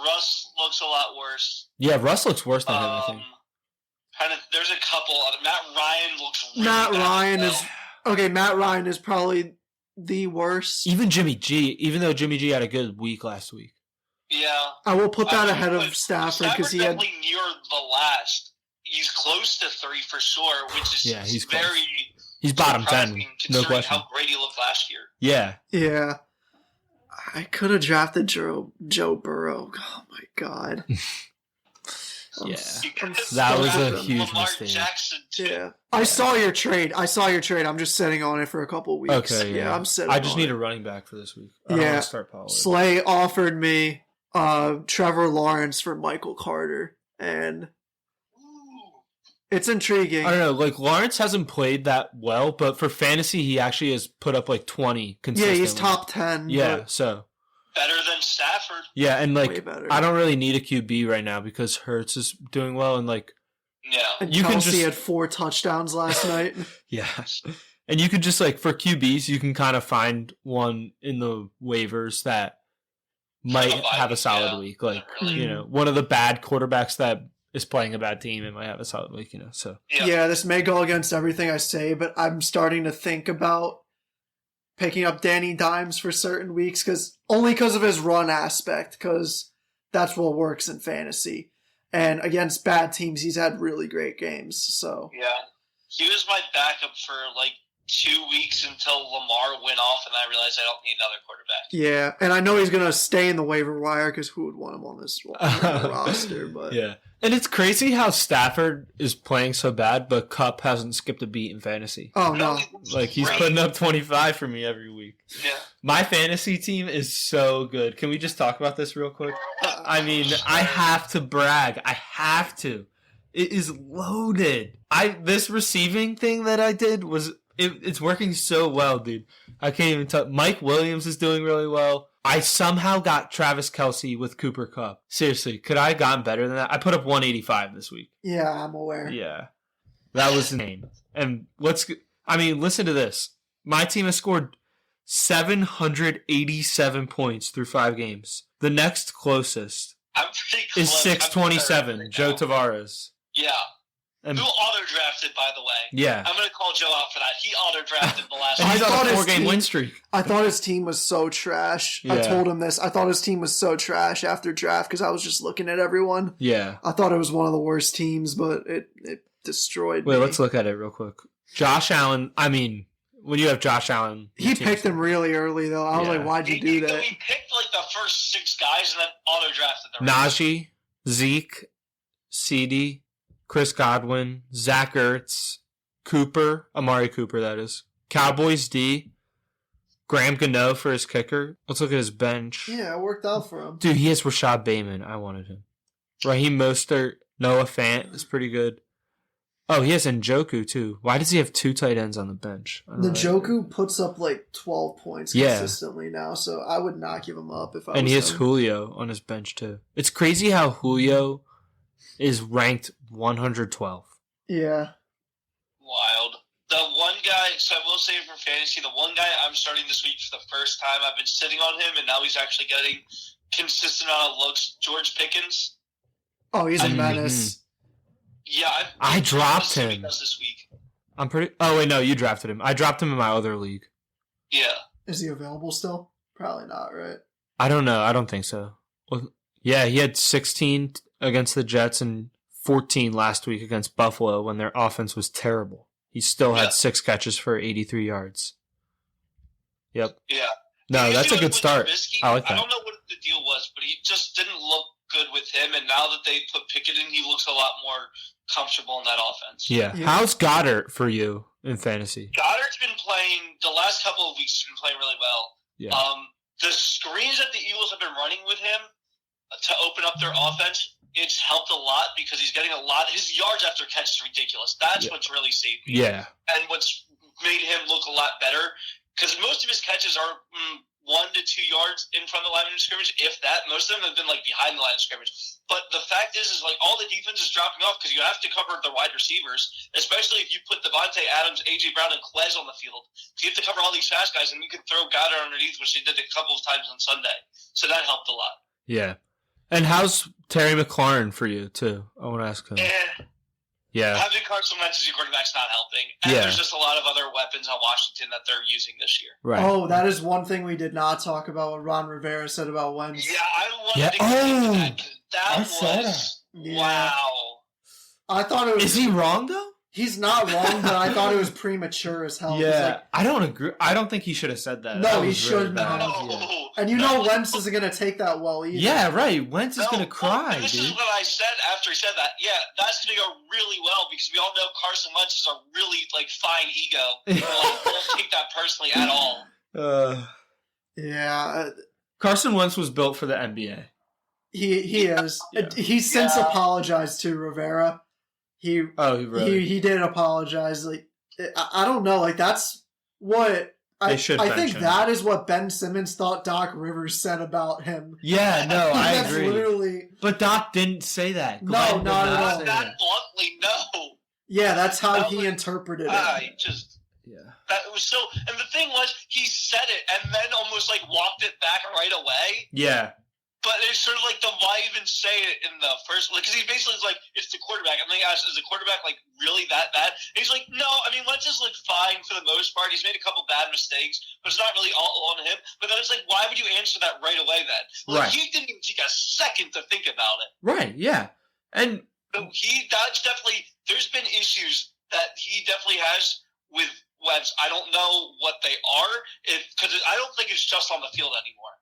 Russ looks a lot worse. Yeah, Russ looks worse than him, I think. There's a couple. Matt Ryan looks really Matt bad. Ryan is... Okay, Matt Ryan is probably the worst. Even Jimmy G, even though Jimmy G had a good week last week. Yeah. I will put that ahead of Stafford because he had... definitely near the last. He's close to 3 for sure, which is he's very... He's bottom 10, no question. How great he looked last year. Yeah. Yeah. I could have drafted Joe Burrow. Oh, my God. Yeah. I'm That was so a huge Lamar mistake. Jackson, too. Yeah. I saw your trade. I'm just sitting on it for a couple weeks. Okay, yeah. I'm sitting I just on need it. a running back for this week. I don't want to start Pollard. Slay offered me Trevor Lawrence for Michael Carter, and it's intriguing. I don't know. Lawrence hasn't played that well, but for fantasy, he actually has put up 20 consistently. Yeah, he's top 10. Yeah, so. Better than Stafford. Yeah, and Way better. I don't really need a QB right now because Hurts is doing well, and Yeah. And you Kelsey can just had 4 touchdowns last night. yeah, and you could just for QBs, you can kind of find one in the waivers that might have a solid week. One of the bad quarterbacks that is playing a bad team, it might have a solid week. So Yeah, this may go against everything I say, but I'm starting to think about picking up Danny Dimes for certain weeks because of his run aspect, because that's what works in fantasy. And against bad teams, he's had really great games. So yeah, he was my backup for 2 weeks until Lamar went off, and I realized I don't need another quarterback. Yeah, and I know he's gonna stay in the waiver wire because who would want him on this roster? But yeah, and it's crazy how Stafford is playing so bad, but Kupp hasn't skipped a beat in fantasy. Oh no, he's putting up 25 for me every week. Yeah. My fantasy team is so good. Can we just talk about this real quick? I mean, I have to brag. I have to. It is loaded. This receiving thing that I did was it's working so well, dude. I can't even tell. Mike Williams is doing really well. I somehow got Travis Kelce with Cooper Kupp. Seriously, could I have gotten better than that? I put up 185 this week. Yeah, I'm aware. Yeah. That was insane. And listen to this. My team has scored 787 points through 5 games. The next closest I'm pretty close. Is 627, Joe Tavares. Yeah. And, Who auto-drafted, by the way. Yeah. I'm going to call Joe out for that. He auto-drafted the last and he's I on a thought his 4-game team- win streak. I thought his team was so trash. I told him this. I thought his team was so trash after draft because I was just looking at everyone. Yeah. I thought it was one of the worst teams, but it destroyed me. Wait, let's look at it real quick. Josh Allen, I mean, when you have Josh Allen... He picked him really early, though. I was like, why'd you do that? He picked like the first 6 guys and then auto-drafted the rest. Najee, Zeke, CeeDee, Chris Godwin, Zach Ertz, Cooper, Amari Cooper, that is. Cowboys D, Graham Gano for his kicker. Let's look at his bench. Yeah, it worked out for him. Dude, he has Rashad Bateman. I wanted him. Raheem Mostert, Noah Fant is pretty good. Oh, he has Njoku, too. Why does he have 2 tight ends on the bench? Njoku puts up like 12 points consistently now, so I would not give him up if I was And he has him. Julio on his bench, too. It's crazy how Julio is ranked 112. Yeah. Wild. The one guy, so I will say for fantasy, the one guy I'm starting this week for the first time, I've been sitting on him, and now he's actually getting consistent amount of looks, George Pickens. Oh, he's a menace. Yeah, I dropped him. He does this week. I'm pretty... Oh, wait, no, you drafted him. I dropped him in my other league. Yeah. Is he available still? Probably not, right? I don't know. I don't think so. Well, yeah, he had 16 against the Jets and 14 last week against Buffalo when their offense was terrible. He still had 6 catches for 83 yards. Yep. Yeah. No, that's a good start. Trubisky, I like that. I don't know what the deal was, but he just didn't look good with him, and now that they put Pickett in, he looks a lot more comfortable in that offense. Yeah. How's Goddard for you in fantasy? Goddard's been playing, the last couple of weeks, he's been playing really well. Yeah. The screens that the Eagles have been running with him to open up their offense, it's helped a lot because he's getting a lot. His yards after catch is ridiculous. That's what's really saved me. Yeah. And what's made him look a lot better, because most of his catches are 1 to 2 yards in front of the line of scrimmage, if that. Most of them have been like behind the line of scrimmage. But the fact is like all the defense is dropping off because you have to cover the wide receivers, especially if you put Devontae Adams, A.J. Brown, and Quez on the field. So you have to cover all these fast guys, and you can throw Goddard underneath, which they did a couple of times on Sunday. So that helped a lot. Yeah. And how's Terry McLaurin for you, too? I want to ask him. Yeah. Having Carson Wentz as your quarterback's not helping. And there's just a lot of other weapons on Washington that they're using this year. Right. Oh, that is one thing we did not talk about what Ron Rivera said about Wentz. Yeah, I wanted to get into that, 'cause that was Yeah. wow. I thought it was... Is he wrong, though? He's not wrong, but I thought it was premature as hell. Yeah. I don't agree. I don't think he should have said that. No, That he was really shouldn't bad. have. No. And you know Wentz isn't going to take that well either. Yeah, right. Wentz is going to cry, this dude. is what I said after he said that. Yeah, that's going to go really well because we all know Carson Wentz is a really fine ego. Won't take that personally at all. Yeah. Carson Wentz was built for the NBA. He is. Yeah. He's since apologized to Rivera. He did apologize. I don't know. That's what I think that is what Ben Simmons thought Doc Rivers said about him. Yeah, no, I That's agree. Literally, but Doc didn't say that. No, not at all. That bluntly, no. Yeah, that's how he interpreted it. That was so. And the thing was, he said it and then almost walked it back right away. Yeah. But it's sort of the why even say it in the first place? Because he basically is it's the quarterback. And then he asks, is the quarterback really that bad? And he's like, no, I mean, Wentz is fine for the most part. He's made a couple bad mistakes, but it's not really all on him. But then it's why would you answer that right away then? Right. He didn't even take a second to think about it. Right, yeah. And so that's definitely, there's been issues that he definitely has with Wentz. I don't know what they are, because I don't think it's just on the field anymore.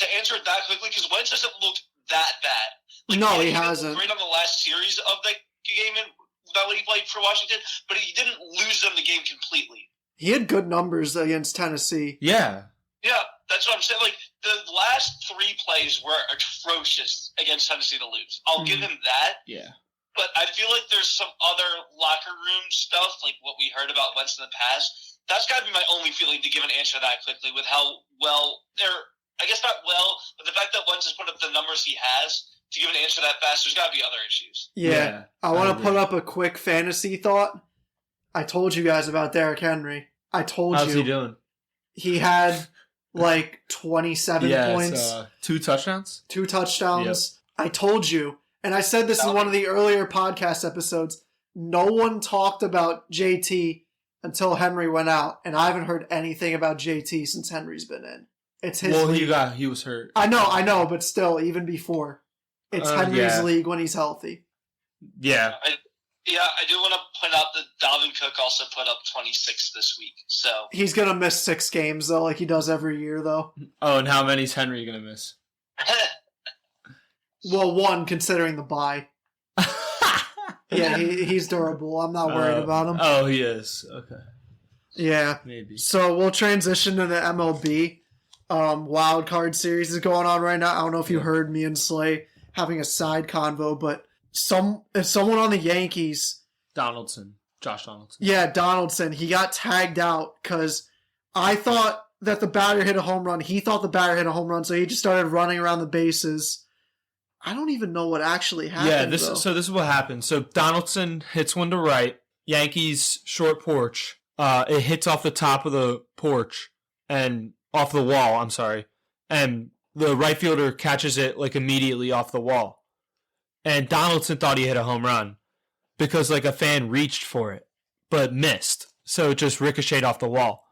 To answer it that quickly, because Wentz hasn't looked that bad. No, he hasn't. Great on the last series of the game that he played for Washington, but he didn't lose them the game completely. He had good numbers against Tennessee. Yeah. Yeah, that's what I'm saying. The last 3 plays were atrocious against Tennessee to lose. I'll give him that. Yeah. But I feel there's some other locker room stuff, what we heard about Wentz in the past. That's got to be my only feeling to give an answer to that quickly with how well they're. I guess not well, but the fact that Wentz has put up the numbers he has to give an answer that fast, there's got to be other issues. Yeah. I want to put up a quick fantasy thought. I told you guys about Derrick Henry. How's he doing? He had 27 points. 2 touchdowns? 2 touchdowns. I told you, and I said this in one of the earlier podcast episodes, no one talked about JT until Henry went out, and I haven't heard anything about JT since Henry's been in. It's his league. He was hurt. I know, but still, even before. It's Henry's league when he's healthy. Yeah. I do want to point out that Dalvin Cook also put up 26 this week. So he's going to miss 6 games, though, like he does every year, though. Oh, and how many's Henry going to miss? Well, 1, considering the bye. Yeah, he's durable. I'm not worried about him. Oh, he is. Okay. Yeah. Maybe. So we'll transition to the MLB. Wild card series is going on right now. I don't know if you heard me and Slay having a side convo, but if someone on the Yankees... Josh Donaldson. Yeah, Donaldson. He got tagged out because I thought that the batter hit a home run. He thought the batter hit a home run, so he just started running around the bases. I don't even know what actually happened. Yeah, this is what happened. So Donaldson hits one to right. Yankees short porch. It hits off the top of the porch and off the wall. I'm sorry, and the right fielder catches it like immediately off the wall. And Donaldson thought he hit a home run because like a fan reached for it but missed, so it just ricocheted off the wall.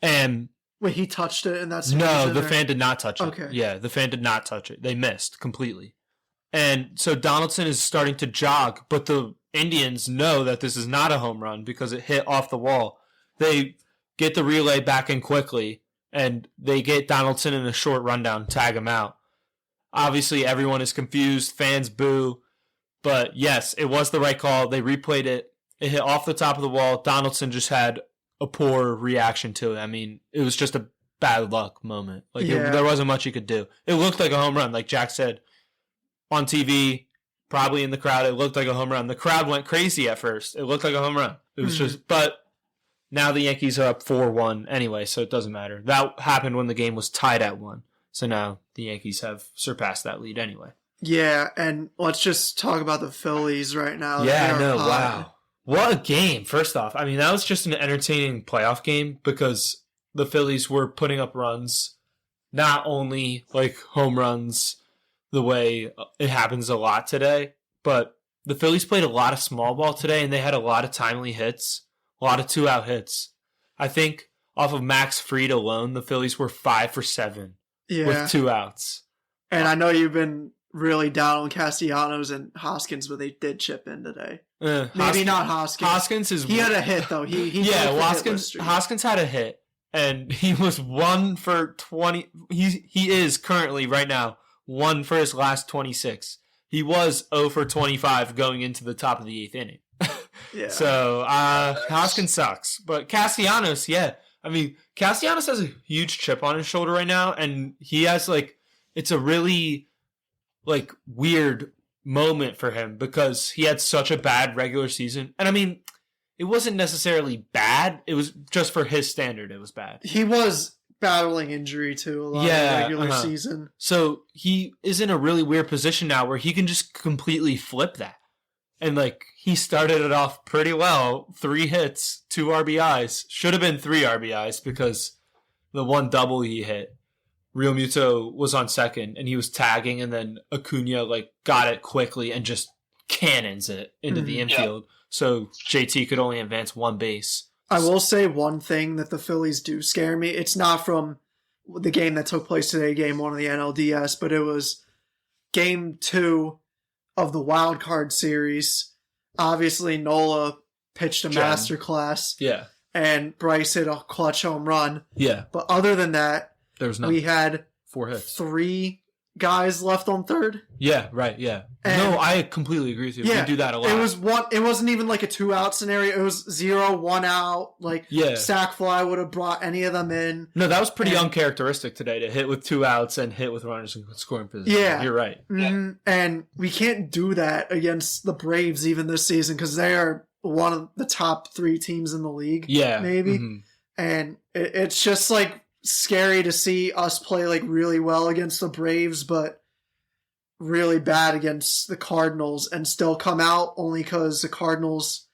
And wait, he touched it, and that's no, the fan did not touch it. Okay, yeah, the fan did not touch it. They missed completely. And so Donaldson is starting to jog, but the Indians know that this is not a home run because it hit off the wall. They get the relay back in quickly, and they get Donaldson in a short rundown, tag him out. Obviously, everyone is confused. Fans boo. But yes, it was the right call. They replayed it. It hit off the top of the wall. Donaldson just had a poor reaction to it. I mean, it was just a bad luck moment. There wasn't much he could do. It looked like a home run, like Jack said. On TV, probably in the crowd, it looked like a home run. The crowd went crazy at first. It looked like a home run. It was just, but now the Yankees are up 4-1 anyway, so it doesn't matter. That happened when the game was tied at 1. So now the Yankees have surpassed that lead anyway. Yeah, and let's just talk about the Phillies right now. Yeah, no, wow. What a game, first off. I mean, that was just an entertaining playoff game because the Phillies were putting up runs, not only like home runs, the way it happens a lot today, but the Phillies played a lot of small ball today, and they had a lot of timely hits, a lot of 2-out hits. I think off of Max Fried alone, the Phillies were 5 for 7 with 2 outs. And I know you've been really down on Castellanos and Hoskins, but they did chip in today. Maybe not Hoskins. Hoskins is... He had a hit, though. Hoskins had a hit, and he was 1 for 20... He is currently, right now, 1 for his last 26. He was 0 for 25 going into the top of the 8th inning. Yeah. So, Hoskins sucks. But Castellanos, yeah. I mean, Castellanos has a huge chip on his shoulder right now, and he has, it's a really, weird moment for him because he had such a bad regular season. And, I mean, it wasn't necessarily bad. It was just for his standard, it was bad. He was battling injury too a lot of the regular season. So he is in a really weird position now where he can just completely flip that. And he started it off pretty well. 3 hits, 2 RBIs. Should have been 3 RBIs because the 1 double he hit, Real Muto was on second and he was tagging, and then Acuna got it quickly and just cannons it into the infield. So JT could only advance 1 base. I will say one thing that the Phillies do scare me. It's not from the game that took place today, game 1 of the NLDS, but it was game 2 of the wild card series. Obviously, Nola pitched a masterclass. Yeah. And Bryce hit a clutch home run. Yeah. But other than that, there was we had 4 hits. 3 guys left on third. Yeah, right, yeah. And no, I completely agree with you. Yeah, we do that a lot. It wasn't even a 2-out scenario. It was 0, 1 out. Sack fly would have brought any of them in. No, that was pretty uncharacteristic today to hit with 2 outs and hit with runners in scoring position. Yeah. You're right. Mm-hmm. Yeah. And we can't do that against the Braves even this season because they are one of the top 3 teams in the league. Yeah. Maybe. Mm-hmm. And it's just scary to see us play really well against the Braves, but really bad against the Cardinals and still come out only because the Cardinals,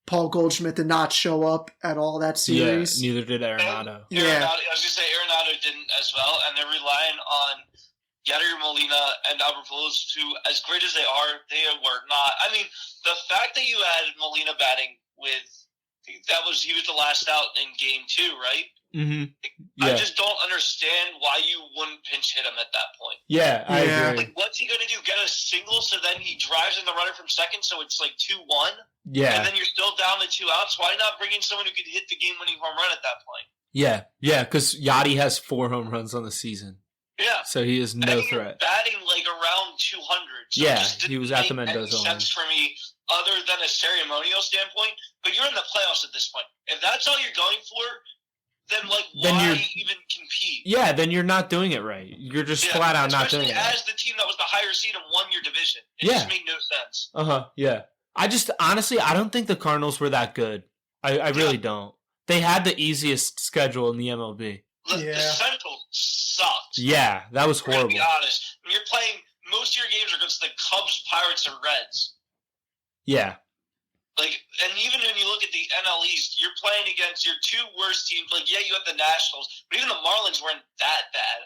Paul Goldschmidt did not show up at all that series. Yeah, neither did Arenado. I was going to say Arenado didn't as well, and they're relying on Yadier Molina and Albert Pujols, who, as great as they were not. I mean, the fact that you had Molina batting with he was the last out in game 2, right? Mm-hmm. Yeah. I just don't understand why you wouldn't pinch hit him at that point. Yeah, I agree. Like, what's he going to do? Get a single so then he drives in the runner from second, so it's like 2-1? Yeah. And then you're still down to 2 outs? Why not bring in someone who could hit the game-winning home run at that point? Yeah, because Yachty has 4 home runs on the season. Yeah. So he is no threat. Batting like around 200. So yeah, he was at the Mendoza line. Sense for me other than a ceremonial standpoint, but you're in the playoffs at this point. If that's all you're going for, then why even compete? Yeah, then you're not doing it right. You're just flat out not doing it. Especially as the team that was the higher seed and won your division. It just made no sense. Yeah. I just, honestly, I don't think the Cardinals were that good. I really don't. They had the easiest schedule in the MLB. The Central sucked. Yeah, that was horrible. To be honest, when you're playing, most of your games are against the Cubs, Pirates, and Reds. Yeah. And even when you look at the NL East, you're playing against your 2 worst teams. You have the Nationals, but even the Marlins weren't that bad.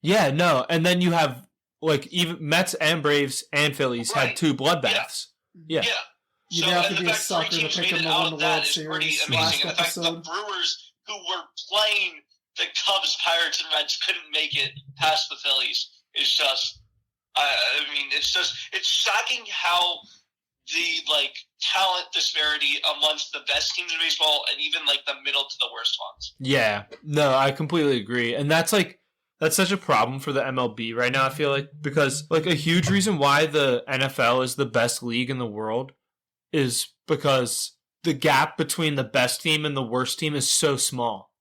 Yeah, no. And then you have, even Mets and Braves and Phillies had 2 bloodbaths. Yeah. You'd have to be a sucker to pick them over the World Series last episode. In fact, the Brewers, who were playing the Cubs, Pirates, and Reds, couldn't make it past the Phillies. It's just, it's shocking how the talent disparity amongst the best teams in baseball and even the middle to the worst ones. Yeah, no, I completely agree, and that's such a problem for the MLB right now. I feel because a huge reason why the NFL is the best league in the world is because the gap between the best team and the worst team is so small.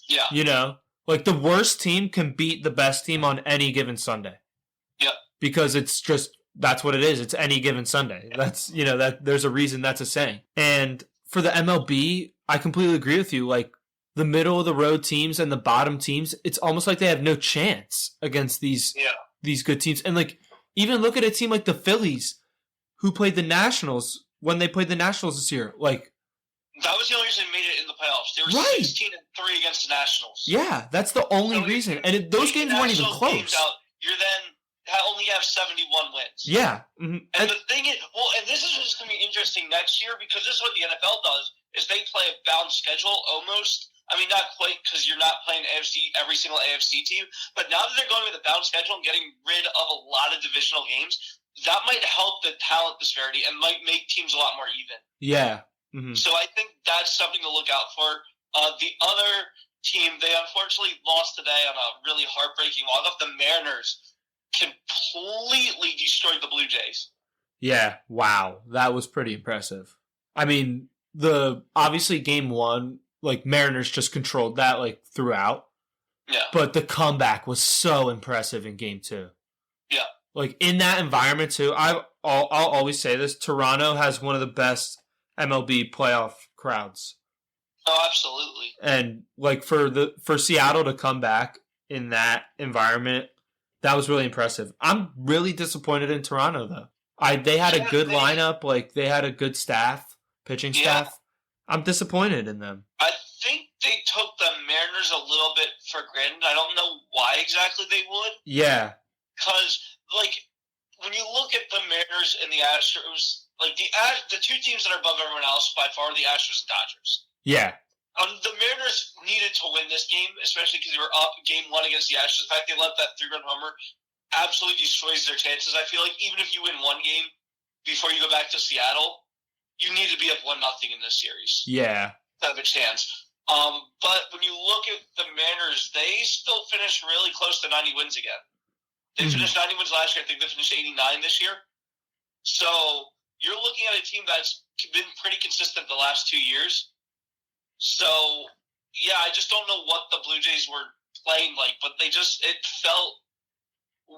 Yeah, the worst team can beat the best team on any given Sunday. Yeah, because it's just. That's what it is. It's any given Sunday. That's, that there's a reason that's a saying. And for the MLB, I completely agree with you. The middle of the road teams and the bottom teams, it's almost like they have no chance against these good teams. And even look at a team like the Phillies, who played the Nationals when they played the Nationals this year. That was the only reason they made it in the playoffs. They were 16-3 against the Nationals. Yeah, that's the only reason. And those games weren't even close. You're then only have 71 wins. Yeah. Mm-hmm. And the thing is, and this is just going to be interesting next year because this is what the NFL does, is they play a balanced schedule almost. I mean, not quite because you're not playing every single AFC team, but now that they're going with a balanced schedule and getting rid of a lot of divisional games, that might help the talent disparity and might make teams a lot more even. Yeah. Mm-hmm. So I think that's something to look out for. The other team, they unfortunately lost today on a really heartbreaking walk-off. The Mariners completely destroyed the Blue Jays. Yeah, wow. That was pretty impressive. I mean, obviously game 1, Mariners just controlled that throughout. Yeah. But the comeback was so impressive in game 2. Yeah. In that environment too, I'll always say this, Toronto has one of the best MLB playoff crowds. Oh, absolutely. And for Seattle to come back in that environment, that was really impressive. I'm really disappointed in Toronto, though. They had a good lineup. They had a good pitching staff. I'm disappointed in them. I think they took the Mariners a little bit for granted. I don't know why exactly they would. Yeah. Because, when you look at the Mariners and the Astros, the 2 teams that are above everyone else by far are the Astros and Dodgers. Yeah. The Mariners needed to win this game, especially because they were up game 1 against the Astros. In fact, they let that 3-run homer absolutely destroys their chances. I feel like even if you win 1 game before you go back to Seattle, you need to be up 1-0 in this series. Yeah. To have a chance. But when you look at the Mariners, they still finished really close to 90 wins again. They finished 90 wins last year. I think they finished 89 this year. So you're looking at a team that's been pretty consistent the last 2 years. So, yeah, I just don't know what the Blue Jays were playing like, but it felt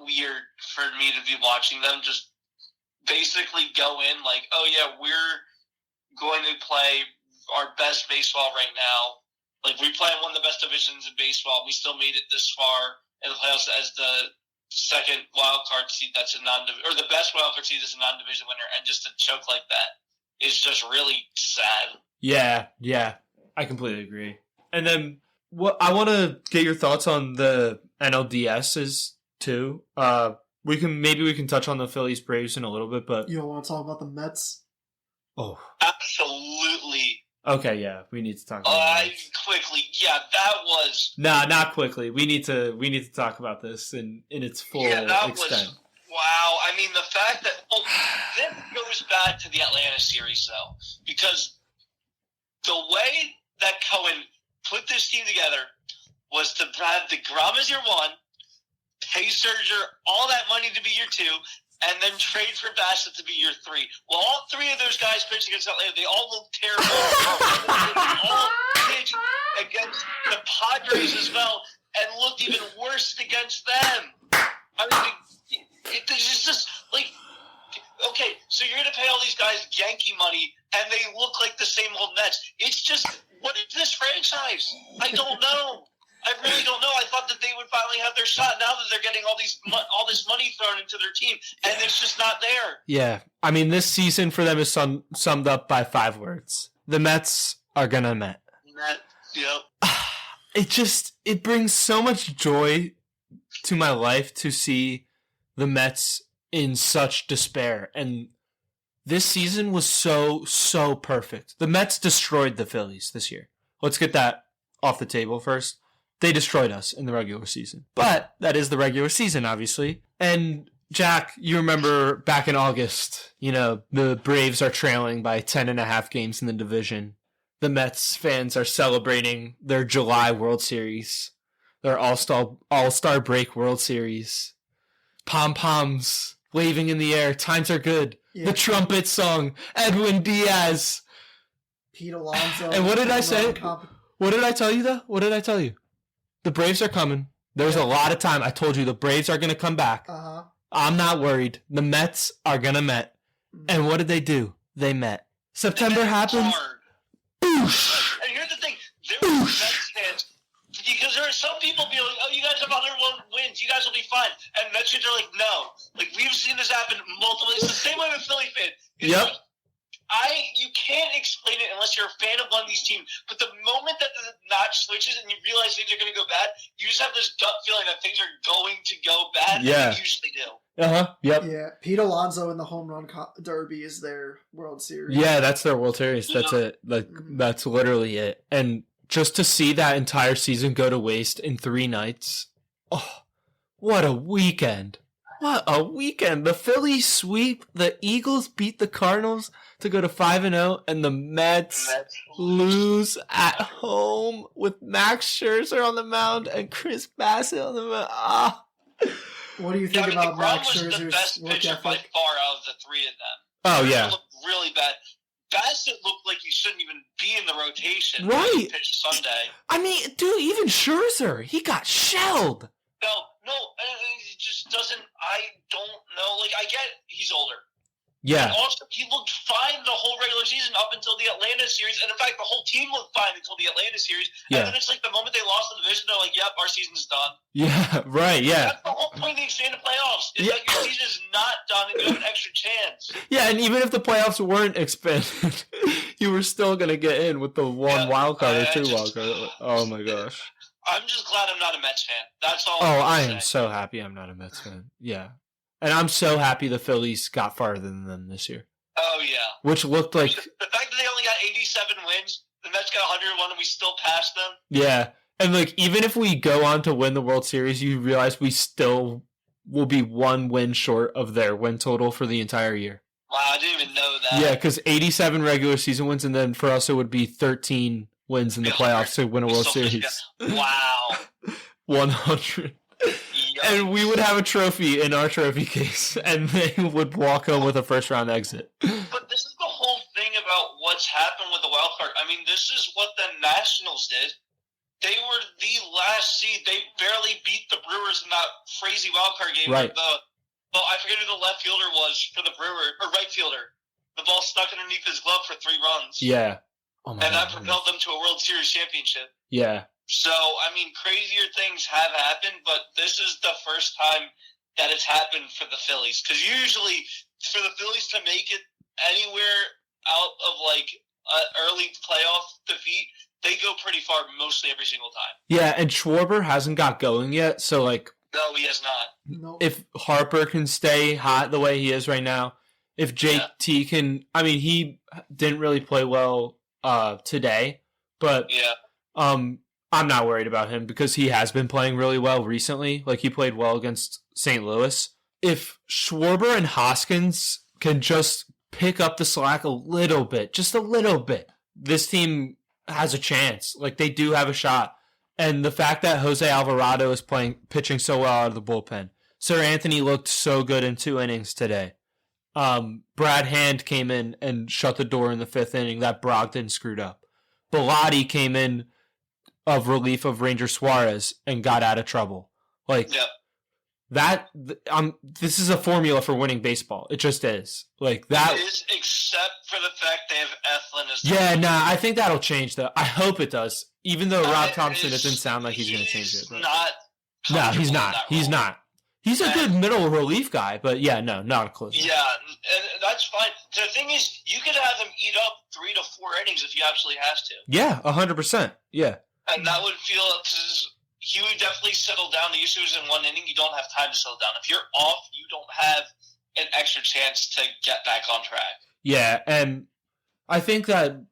weird for me to be watching them just basically go in oh, yeah, we're going to play our best baseball right now. We play in one of the best divisions in baseball. We still made it this far in the playoffs as the second wild card seed that's or the best wild card seed is a non-division winner, and just to choke like that is just really sad. Yeah. I completely agree. And then I want to get your thoughts on the NLDS's too. We can touch on the Phillies Braves in a little bit, but you don't want to talk about the Mets? Oh, absolutely. Okay, yeah, we need to talk about it. Quickly. Yeah, that was... Nah, not quickly. We need to talk about this in its full extent. Wow. I mean, the fact that... Well, this goes back to the Atlanta series, though. Because the way that Cohen put this team together was to have DeGrom as your 1, pay Scherzer all that money to be your 2, and then trade for Bassett to be your 3. Well, all 3 of those guys pitched against Atlanta. They all looked terrible. They all pitched against the Padres as well, and looked even worse against them. I mean, it's just like, okay, so you're going to pay all these guys Yankee money, and they look like the same old Mets. It's just, what is this franchise? I don't know. I really don't know. I thought that they would finally have their shot now that they're getting all this money thrown into their team, and it's just not there. Yeah. I mean, this season for them is summed up by 5 words. The Mets are gonna Met. Yep. It brings so much joy to my life to see the Mets in such despair. And this season was so perfect. The Mets destroyed the Phillies this year. Let's get that off the table first. They destroyed us in the regular season. But that is the regular season, obviously. And Jack, you remember back in August, the Braves are trailing by 10.5 games in the division. The Mets fans are celebrating their July World Series, their All-Star break World Series. Pom-poms waving in the air. Times are good. Yeah. The trumpet song. Edwin Diaz. Pete Alonso. And what did I say? What did I tell you, though? What did I tell you? The Braves are coming. There's a lot of time. I told you the Braves are going to come back. Uh-huh. I'm not worried. The Mets are going to Met. And what did they do? They met. September happens. Boosh! And here's the thing. There were Mets fans, because there are some people be like, oh, you guys have 101 wins. You guys will be fine. And Mets fans are like, no. Like, we've seen this happen multiple. It's the same way with Philly fans. Yep. Like, you can't explain it unless you're a fan of one of these teams. But the moment that the notch switches and you realize things are going to go bad, you just have this gut feeling that things are going to go bad. Yeah. And they usually do. Yep. Yeah. Pete Alonso in the home run derby is their World Series. Yeah, that's their World Series. That's it. Like, that's literally it. And just to see that entire season go to waste in 3 nights. Oh, what a weekend. What a weekend. The Phillies sweep. The Eagles beat the Cardinals to go to 5-0, and the Mets lose at home with Max Scherzer on the mound and Chris Bassett on the mound. What do you think about Max Scherzer's the best pitcher by far out of the 3 of them. Oh, yeah. Looked really bad. Bassett looked like he shouldn't even be in the rotation. Right. He pitched Sunday. I mean, dude, even Scherzer, he got shelled. No, it just doesn't. I don't know. Like, I get he's older. Yeah. And also, he looked fine the whole regular season up until the Atlanta series. And in fact, the whole team looked fine until the Atlanta series. Yeah. And then it's like the moment they lost the division, they're like, yep, our season's done. Yeah, right, yeah. That's the whole point of the expanded playoffs, is that your season is not done and you have an extra chance. Yeah, and even if the playoffs weren't expanded, you were still going to get in with the one wild card or 2 wild card. Oh, my gosh. I'm just glad I'm not a Mets fan. That's all. I am so happy I'm not a Mets fan. Yeah. And I'm so happy the Phillies got farther than them this year. Oh, yeah. Which looked like... The fact that they only got 87 wins, the Mets got 101 and we still passed them. Yeah. And, like, even if we go on to win the World Series, you realize we still will be 1 win short of their win total for the entire year. Wow, I didn't even know that. Yeah, because 87 regular season wins, and then for us it would be 13 wins in the playoffs to win a World Series. Wow. 100. And we would have a trophy in our trophy case, and they would walk home with a first-round exit. But this is the whole thing about what's happened with the wild card. I mean, this is what the Nationals did. They were the last seed. They barely beat the Brewers in that crazy wild card game. Right. I forget who the left fielder was for the Brewers, or right fielder. The ball stuck underneath his glove for 3 runs. Yeah. Oh my and God. that propelled them to a World Series championship. Yeah. So, I mean, crazier things have happened, but this is the first time that it's happened for the Phillies. Because usually, for the Phillies to make it anywhere out of, like, an early playoff defeat, they go pretty far mostly every single time. Yeah, and Schwarber hasn't got going yet, so, like, No, he has not. No. If Harper can stay hot the way he is right now, if JT can, I mean, he didn't really play well today, but I'm not worried about him because he has been playing really well recently. Like, he played well against St. Louis. If Schwarber and Hoskins can just pick up the slack a little bit, just a little bit, this team has a chance. Like, they do have a shot. And the fact that Jose Alvarado is pitching so well out of the bullpen. Sir Anthony looked so good in 2 innings today. Brad Hand came in and shut the door in the 5th inning that Brogdon screwed up. Bellotti came in of relief of Ranger Suarez and got out of trouble. Like, this is a formula for winning baseball. It just is. Like that. It is, except for the fact they have Eflin as. Yeah, I think that'll change though. I hope it does. Even though Rob Thompson, it didn't sound like he's going to change it. But. No, he's not. He's not. He's a good middle relief guy, but not a close. Yeah, and that's fine. The thing is, you could have him eat up 3 to 4 innings if you absolutely have to. Yeah, 100%. Yeah. And that would feel, because he would definitely settle down. The issue is in 1 inning, you don't have time to settle down. If you're off, you don't have an extra chance to get back on track. Yeah, and I think that,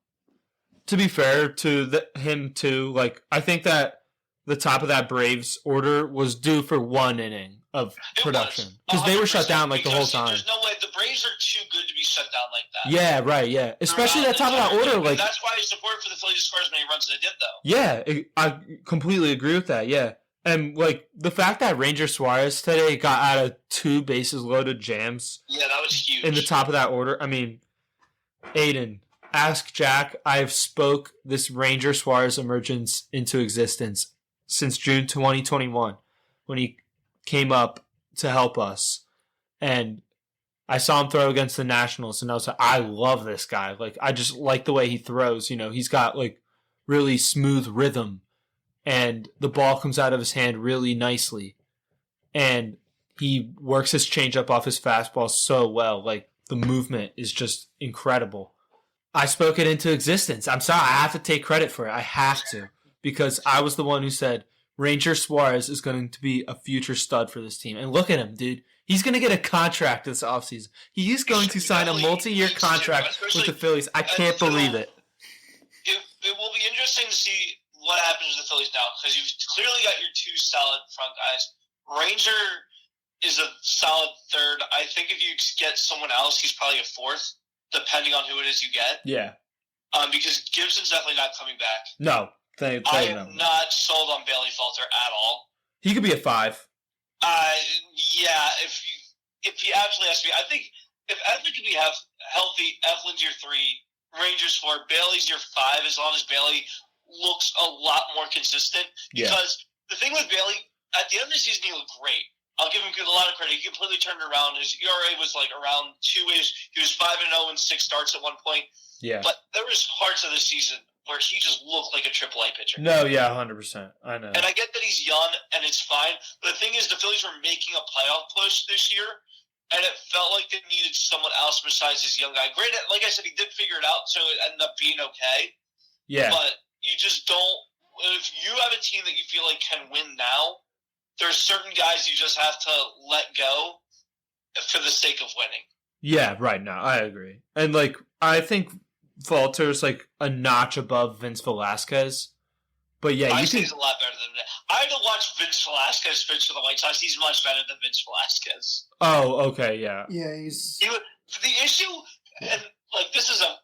to be fair to him too, like, I think that the top of that Braves order was due for 1 inning of production. Because they were shut down, like, the whole time. There's no way. The Braves are too good to be shut down like that. Yeah, right, yeah. Especially that top of that order. Like, that's why I support for the Phillies to score as many runs as they did, though. Yeah, I completely agree with that, yeah. And, like, the fact that Ranger Suarez today got out of 2 bases-loaded jams. Yeah, that was huge. In the top of that order. I mean, Aiden, ask Jack. I've spoke this Ranger Suarez emergence into existence since June 2021 when he came up to help us. And I saw him throw against the Nationals, and I was like, I love this guy. Like, I just like the way he throws. You know, he's got, like, really smooth rhythm, and the ball comes out of his hand really nicely. And he works his changeup off his fastball so well. Like, the movement is just incredible. I spoke it into existence. I'm sorry. I have to take credit for it. I have to. Because I was the one who said Ranger Suarez is going to be a future stud for this team. And look at him, dude. He's going to get a contract this offseason. He is going to sign a multi-year contract with the Phillies. I can't believe it. It will be interesting to see what happens with the Phillies now, because you've clearly got your 2 solid front guys. Ranger is a solid third. I think if you get someone else, he's probably a 4th, depending on who it is you get. Yeah. Because Gibson's definitely not coming back. No. I am not sold on Bailey Falter at all. He could be a 5. Yeah, if you absolutely ask me, I think if Eflin could be healthy, Eflin's your 3, Rangers 4, Bailey's your 5, as long as Bailey looks a lot more consistent. Because the thing with Bailey, at the end of the season, he looked great. I'll give him a lot of credit. He completely turned around. His ERA was like around 2-ish. He was 5-0 in 6 starts at one point. Yeah. But there was parts of the season where he just looked like a AAA pitcher. No, yeah, 100%. I know. And I get that he's young, and it's fine. But the thing is, the Phillies were making a playoff push this year, and it felt like they needed someone else besides this young guy. Granted, like I said, he did figure it out, so it ended up being okay. Yeah. But you just don't – if you have a team that you feel like can win now, there's certain guys you just have to let go for the sake of winning. Yeah, right. No, I agree. And, like, I think – Falter's like a notch above Vince Velasquez. But yeah, I think he's a lot better than that. I had to watch Vince Velasquez pitch for the White Sox. He's much better than Vince Velasquez. Oh, okay, yeah. Yeah, the issue, and like this is a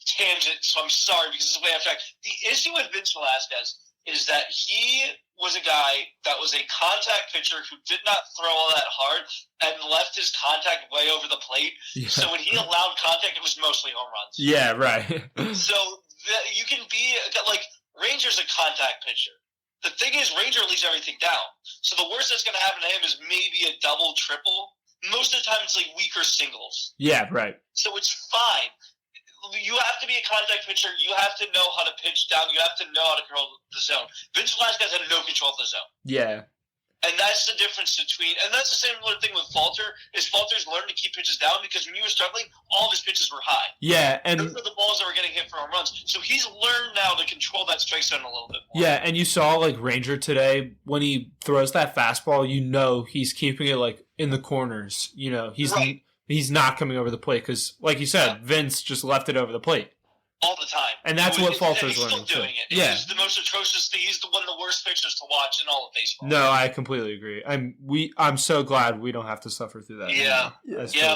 tangent, so I'm sorry because it's way off track. The issue with Vince Velasquez is that he was a guy that was a contact pitcher who did not throw all that hard and left his contact way over the plate. Yeah. So when he allowed contact, it was mostly home runs. Yeah, right. So you can be like Ranger's a contact pitcher. The thing is, Ranger leaves everything down. So the worst that's going to happen to him is maybe a double, triple. Most of the time, it's like weaker singles. Yeah, right. So it's fine. You have to be a contact pitcher. You have to know how to pitch down. You have to know how to control the zone. Vince Velasquez had no control of the zone. Yeah. And that's the difference between, and that's the same thing with Falter, is Falter's learned to keep pitches down because when he was struggling, all of his pitches were high. Yeah, and those are the balls that were getting hit for home runs. So he's learned now to control that strike zone a little bit more. Yeah, and you saw like Ranger today, when he throws that fastball, you know he's keeping it like in the corners. You know, he's not coming over the plate because, like you said, Vince just left it over the plate. All the time. And that's what Falter's learning. He's still doing it. Yeah. He's the most atrocious thing. He's one of the worst pitchers to watch in all of baseball. No, I completely agree. I'm so glad we don't have to suffer through that. Yeah.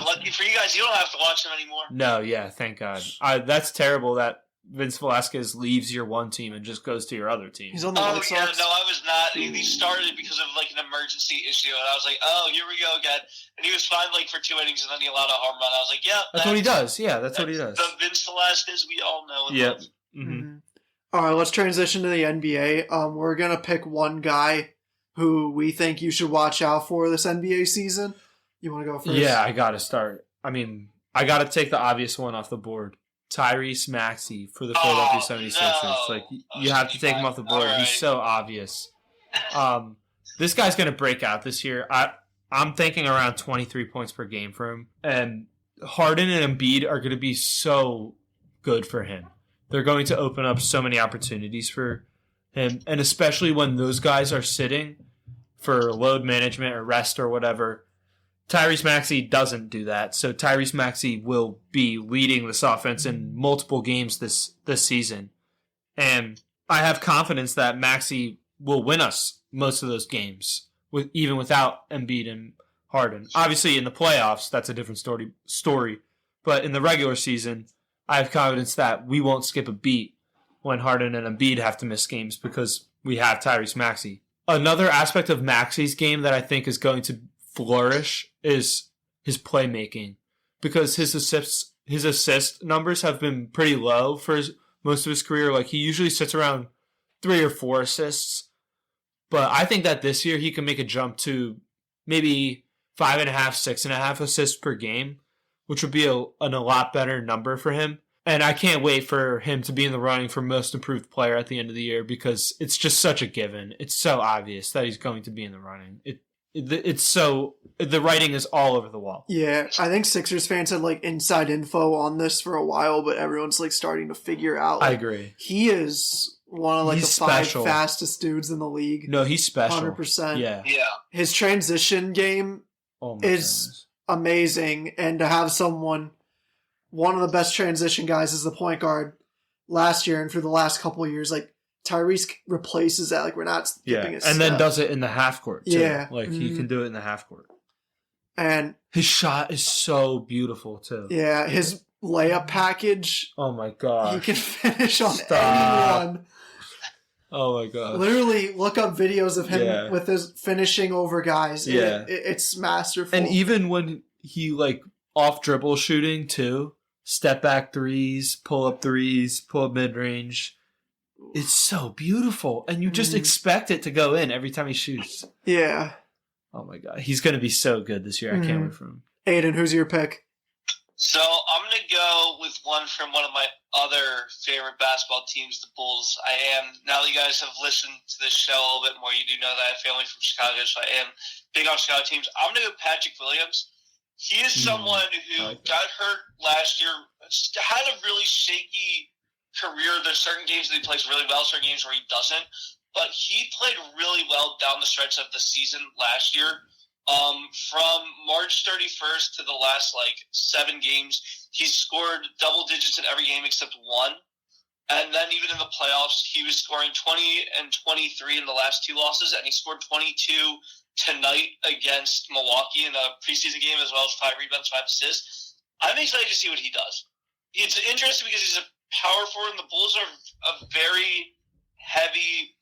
Lucky for you guys, you don't have to watch them anymore. No, yeah, thank God. That's terrible that Vince Velasquez leaves your one team and just goes to your other team. He's on the White Sox. No, I was not. He started because of like an emergency issue, and I was like, oh, here we go again. And he was fine like for 2 innings, and then he allowed a home run. I was like, yeah, that's what he does. Yeah, that's what he does. The Vince Velasquez we all know. Yep. Mm-hmm. All right, let's transition to the NBA. We're gonna pick one guy who we think you should watch out for this NBA season. You want to go first? Yeah, I got to start. I mean, I got to take the obvious one off the board. Tyrese Maxey for the Philadelphia 76ers. No. Like, you have to take him off the board. Right. He's so obvious. This guy's going to break out this year. I'm thinking around 23 points per game for him. And Harden and Embiid are going to be so good for him. They're going to open up so many opportunities for him. And especially when those guys are sitting for load management or rest or whatever, Tyrese Maxey doesn't do that. So Tyrese Maxey will be leading this offense in multiple games this season. And I have confidence that Maxey will win us most of those games, even without Embiid and Harden. Obviously, in the playoffs, that's a different story. But in the regular season, I have confidence that we won't skip a beat when Harden and Embiid have to miss games because we have Tyrese Maxey. Another aspect of Maxey's game that I think is going to flourish is his playmaking, because his assist numbers have been pretty low for most of his career. Like, he usually sits around 3 or 4 assists, but I think that this year he can make a jump to maybe 5.5, 6.5 assists per game, which would be a lot better number for him. And I can't wait for him to be in the running for most improved player at the end of the year, because it's just such a given. It's so obvious that he's going to be in the running. It's so, the writing is all over the wall. Yeah, I think Sixers fans had like inside info on this for a while, but everyone's like starting to figure out. Like, I agree. He is one of like He's the 5 special. fastest dudes in the league. No, he's special. 100%. Yeah. His transition game Oh my is goodness. amazing, and to have one of the best transition guys as the point guard last year and for the last couple of years, like Tyrese replaces that. Like, we're not skipping a step. And then does it in the half court too. Yeah. Like, he can do it in the half court. And His shot is so beautiful too. yeah, his layup package, Oh my god. he can finish on Stop. anyone. Oh my god. Literally, look up videos of him with his finishing over guys. Yeah. It's masterful. And even when he like off dribble shooting too, step back threes, pull up mid range, it's so beautiful, and you just expect it to go in every time he shoots. Yeah. Oh my god, he's gonna be so good this year. I can't wait for him. Aiden, who's your pick? So I'm going to go with one from one of my other favorite basketball teams, the Bulls. Now that you guys have listened to this show a little bit more, you do know that I have family from Chicago, so I am big on Chicago teams. I'm going to go Patrick Williams. He is someone who got hurt last year, had a really shaky career. There's certain games that he plays really well, certain games where he doesn't. But he played really well down the stretch of the season last year. From March 31st to the last 7 games, he scored double digits in every game except one. And then even in the playoffs, he was scoring 20 and 23 in the last 2 losses, and he scored 22 tonight against Milwaukee in a preseason game, as well as 5 rebounds, 5 assists. I'm excited to see what he does. It's interesting because he's a power forward, and the Bulls are a very heavy,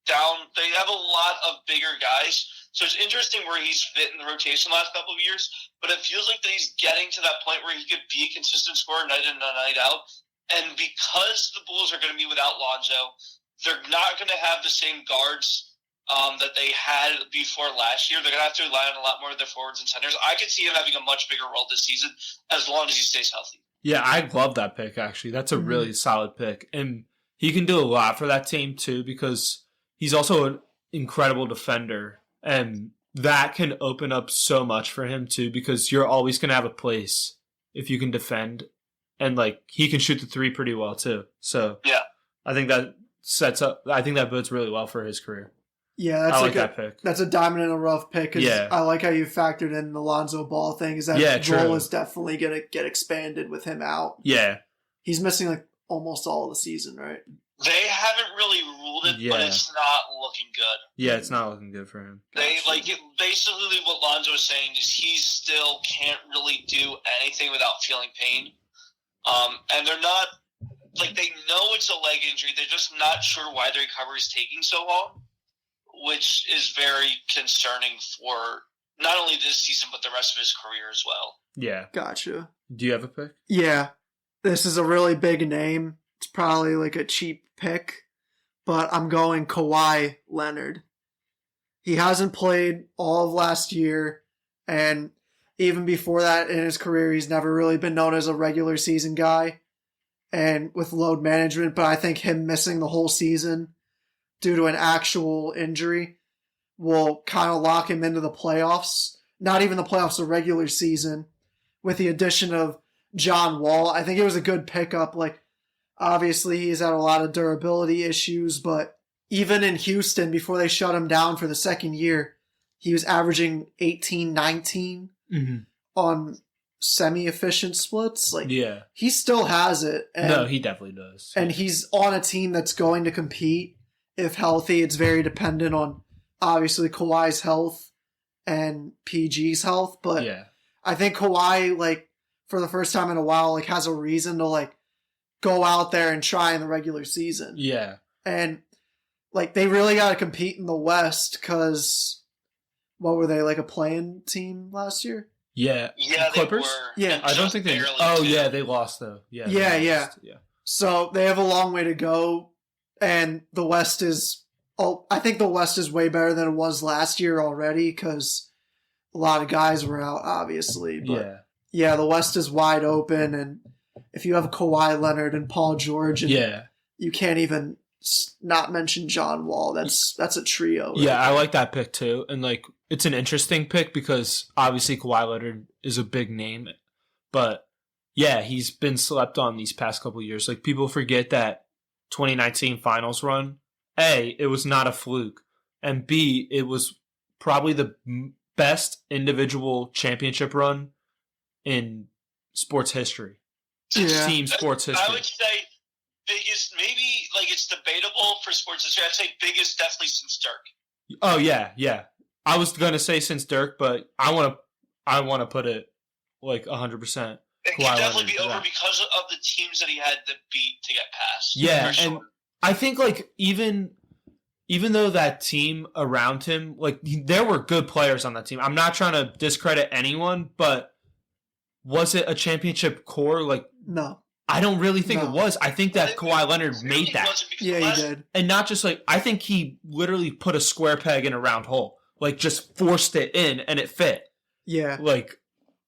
down. They have a lot of bigger guys. So it's interesting where he's fit in the rotation the last couple of years, but it feels like that he's getting to that point where he could be a consistent scorer night in and night out. And because the Bulls are going to be without Lonzo, they're not going to have the same guards that they had before last year. They're going to have to rely on a lot more of their forwards and centers. I could see him having a much bigger role this season as long as he stays healthy. Yeah, I love that pick, actually. That's a really solid pick. And he can do a lot for that team, too, because he's also an incredible defender. And that can open up so much for him too, because you're always going to have a place if you can defend. And like he can shoot the three pretty well too. So yeah, I think that bodes really well for his career. Yeah, I like that pick. That's a diamond in a rough pick. Yeah. I like how you factored in the Lonzo Ball thing. Is that role is definitely going to get expanded with him out. Yeah. He's missing like almost all of the season, right? They haven't really ruled it, but it's not looking good. Yeah, it's not looking good for him. Basically what Lonzo is saying is he still can't really do anything without feeling pain. And they're not, like, they know it's a leg injury. They're just not sure why the recovery is taking so long, which is very concerning for not only this season, but the rest of his career as well. Yeah. Gotcha. Do you have a pick? Yeah. This is a really big name. It's probably like a cheap pick, but I'm going Kawhi Leonard. He hasn't played all of last year, and even before that in his career, he's never really been known as a regular season guy and with load management, but I think him missing the whole season due to an actual injury will kind of lock him into the playoffs. Not even the playoffs, the regular season, with the addition of John Wall. I think it was a good pickup. Like, obviously, he's had a lot of durability issues, but even in Houston, before they shut him down for the second year, he was averaging 18, 19 on semi-efficient splits. Like, he still has it. And, no, he definitely does. And he's on a team that's going to compete. If healthy, it's very dependent on, obviously, Kawhi's health and PG's health. But I think Kawhi, like, for the first time in a while, like, has a reason to, like, go out there and try in the regular season. Yeah. And, like, they really got to compete in the West because, what were they, like a play-in team last year? Yeah, Clippers? They were. Yeah. I don't think they... Oh, yeah, they lost, though. Yeah. So they have a long way to go, and the West is... Oh, I think the West is way better than it was last year already because a lot of guys were out, obviously. But yeah, the West is wide open, and if you have Kawhi Leonard and Paul George, and you can't even not mention John Wall. That's a trio. Right? Yeah, I like that pick too. And like, it's an interesting pick because obviously Kawhi Leonard is a big name, but yeah, he's been slept on these past couple of years. Like, people forget that 2019 finals run, A, it was not a fluke, and B, it was probably the best individual championship run in sports history. Team sports history. I would say biggest, maybe, like, it's debatable for sports history. I'd say biggest definitely since Dirk. Oh, yeah. I was going to say since Dirk, but I want to put it like 100%. It could definitely be over because of the teams that he had to beat to get past. Yeah, and I think, like, even though that team around him, like, there were good players on that team. I'm not trying to discredit anyone, but was it a championship core? Like, no. I don't really think it was. I think that Kawhi Leonard made that. Yeah, he did. And not just, like, I think he literally put a square peg in a round hole. Like, just forced it in, and it fit. Yeah. Like...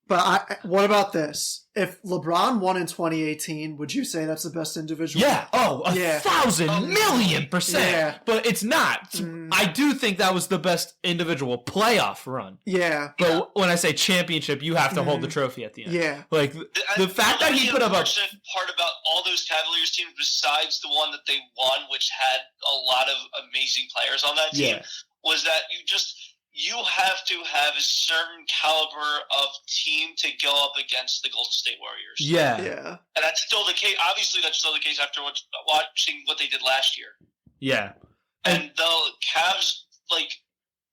But what about this? If LeBron won in 2018, would you say that's the best individual? Yeah. Oh, 1,000,000,000%. Yeah. But it's not. I do think that was the best individual playoff run. Yeah. But when I say championship, you have to hold the trophy at the end. Yeah. Like, the fact that he put up a... The part about all those Cavaliers teams, besides the one that they won, which had a lot of amazing players on that team, was that you have to have a certain caliber of team to go up against the Golden State Warriors. Yeah. And that's still the case. Obviously, that's still the case after watching what they did last year. Yeah. And the Cavs, like,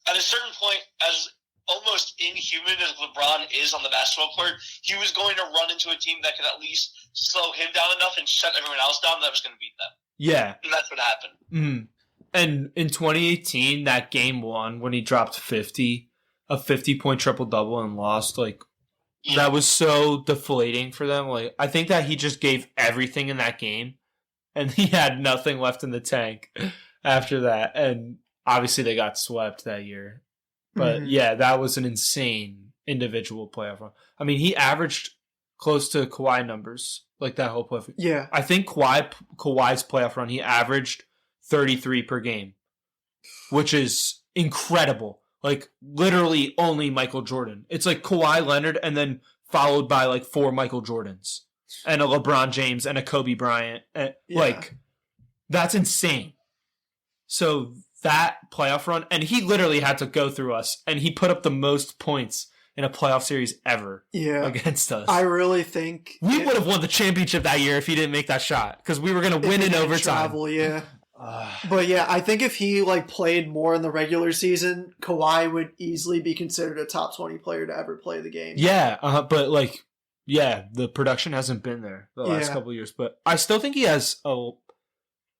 at a certain point, as almost inhuman as LeBron is on the basketball court, he was going to run into a team that could at least slow him down enough and shut everyone else down that was going to beat them. Yeah. And that's what happened. Mm. And in 2018, that game one, when he dropped 50, a 50-point triple-double and lost, like, that was so deflating for them. Like, I think that he just gave everything in that game, and he had nothing left in the tank after that. And obviously they got swept that year. But, yeah, that was an insane individual playoff run. I mean, he averaged close to Kawhi numbers, like, that whole playoff. Yeah. I think Kawhi's playoff run, he averaged 33 per game, which is incredible. like literally only Michael Jordan. It's like Kawhi Leonard and then followed by like 4 Michael Jordans and a LeBron James and a Kobe Bryant. Like, that's insane. So that playoff run, and he literally had to go through us, and he put up the most points in a playoff series ever against us. I really think we would have won the championship that year if he didn't make that shot, because we were going to win in overtime. But yeah, I think if he like played more in the regular season, Kawhi would easily be considered a top 20 player to ever play the game. Yeah, but like, the production hasn't been there the last couple of years. But I still think he has a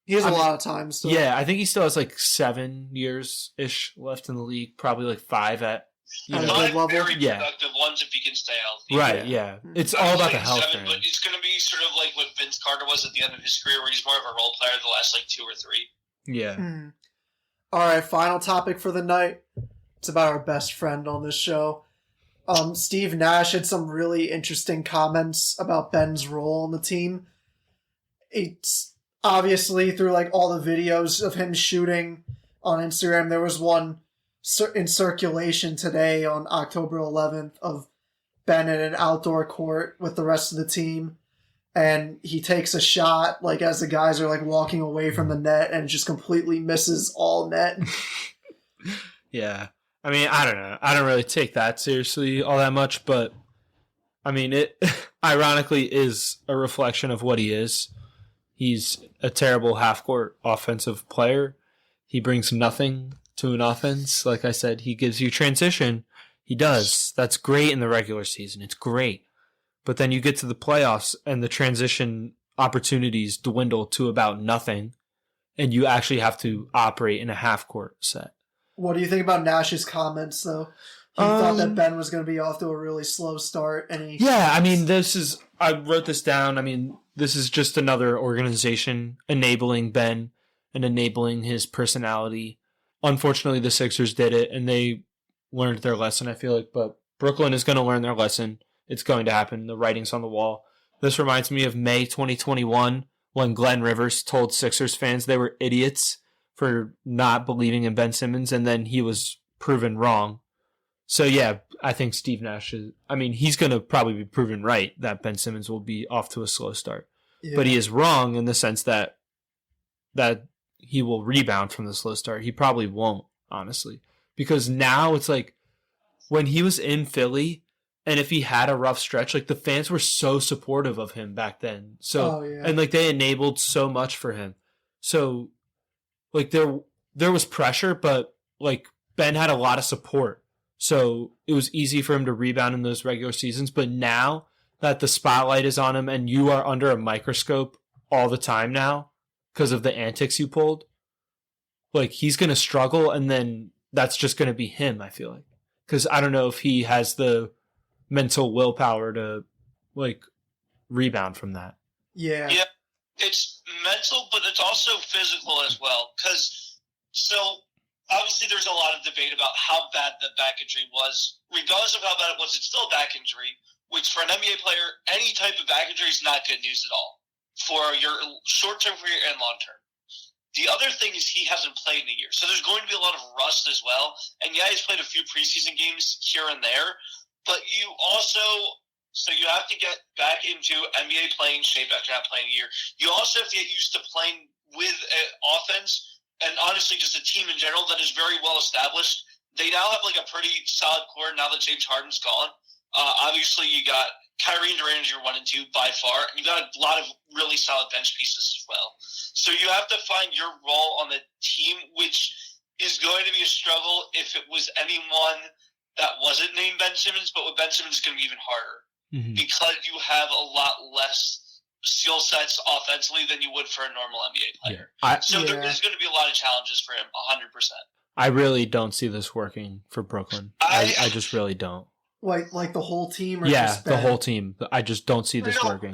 lot of time still. Yeah, I think he still has like 7 years-ish left in the league. Probably like 5 at good level. Very productive ones if he can stay healthy. Right, yeah. It's all about the health. 7, but it's going to be sort of like what Vince Carter was at the end of his career, where he's more of a role player the last like 2 or 3. Yeah. All right, final topic for the night. It's about our best friend on this show. Steve Nash had some really interesting comments about Ben's role on the team. It's obviously through like all the videos of him shooting on Instagram. There was one in circulation today on October 11th of Ben at an outdoor court with the rest of the team. And he takes a shot like as the guys are like walking away from the net and just completely misses all net. Yeah. I mean, I don't know. I don't really take that seriously all that much, but I mean, it ironically is a reflection of what he is. He's a terrible half-court offensive player. He brings nothing to an offense. Like I said, he gives you transition. He does. That's great in the regular season. It's great. But then you get to the playoffs and the transition opportunities dwindle to about nothing, and you actually have to operate in a half-court set. What do you think about Nash's comments, though? He thought that Ben was going to be off to a really slow start. I mean, I wrote this down. I mean, this is just another organization enabling Ben and enabling his personality. Unfortunately, the Sixers did it, and they learned their lesson, I feel like. But Brooklyn is going to learn their lesson. It's going to happen. The writing's on the wall. This reminds me of May 2021 when Glenn Rivers told Sixers fans they were idiots for not believing in Ben Simmons, and then he was proven wrong. So, yeah, I think Steve Nash he's going to probably be proven right that Ben Simmons will be off to a slow start. Yeah. But he is wrong in the sense that he will rebound from the slow start. He probably won't, honestly. Because now it's like when he was in Philly, and if he had a rough stretch, like the fans were so supportive of him back then. So and like they enabled so much for him. So like there was pressure, but like Ben had a lot of support. So it was easy for him to rebound in those regular seasons. But now that the spotlight is on him and you are under a microscope all the time now because of the antics you pulled, like he's going to struggle, and then that's just going to be him, I feel like. Because I don't know if he has the mental willpower to like rebound from that. Yeah. It's mental, but it's also physical as well. So obviously there's a lot of debate about how bad the back injury was. Regardless of how bad it was, it's still a back injury, which for an NBA player, any type of back injury is not good news at all for your short-term career and long-term. The other thing is he hasn't played in a year. So there's going to be a lot of rust as well. And yeah, he's played a few preseason games here and there, but you also... So you have to get back into NBA playing shape after not playing a year. You also have to get used to playing with an offense and honestly just a team in general that is very well established. They now have like a pretty solid core now that James Harden's gone. Obviously, you got Kyrie and Durant as your 1 and 2 by far. And you got a lot of really solid bench pieces as well. So you have to find your role on the team, which is going to be a struggle if it was anyone that wasn't named Ben Simmons. But with Ben Simmons, it's going to be even harder. Mm-hmm. Because you have a lot less skill sets offensively than you would for a normal NBA player. There is going to be a lot of challenges for him, 100%. I really don't see this working for Brooklyn. I just really don't. Like the whole team? Or the whole team. I just don't see this working.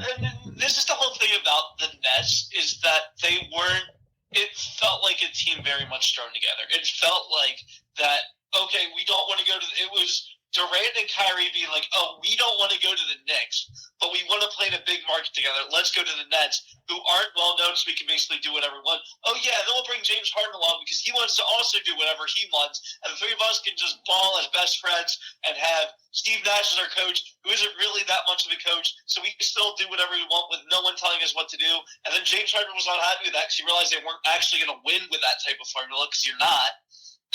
This is the whole thing about the Nets is that they weren't – it felt like a team very much thrown together. It felt like that, okay, we don't want to go to – it was – Durant and Kyrie being like, oh, we don't want to go to the Knicks, but we want to play in a big market together. Let's go to the Nets, who aren't well known, so we can basically do whatever we want. Oh, yeah, then we'll bring James Harden along because he wants to also do whatever he wants. And the three of us can just ball as best friends and have Steve Nash as our coach, who isn't really that much of a coach, so we can still do whatever we want with no one telling us what to do. And then James Harden was not happy with that because he realized they weren't actually going to win with that type of formula because you're not.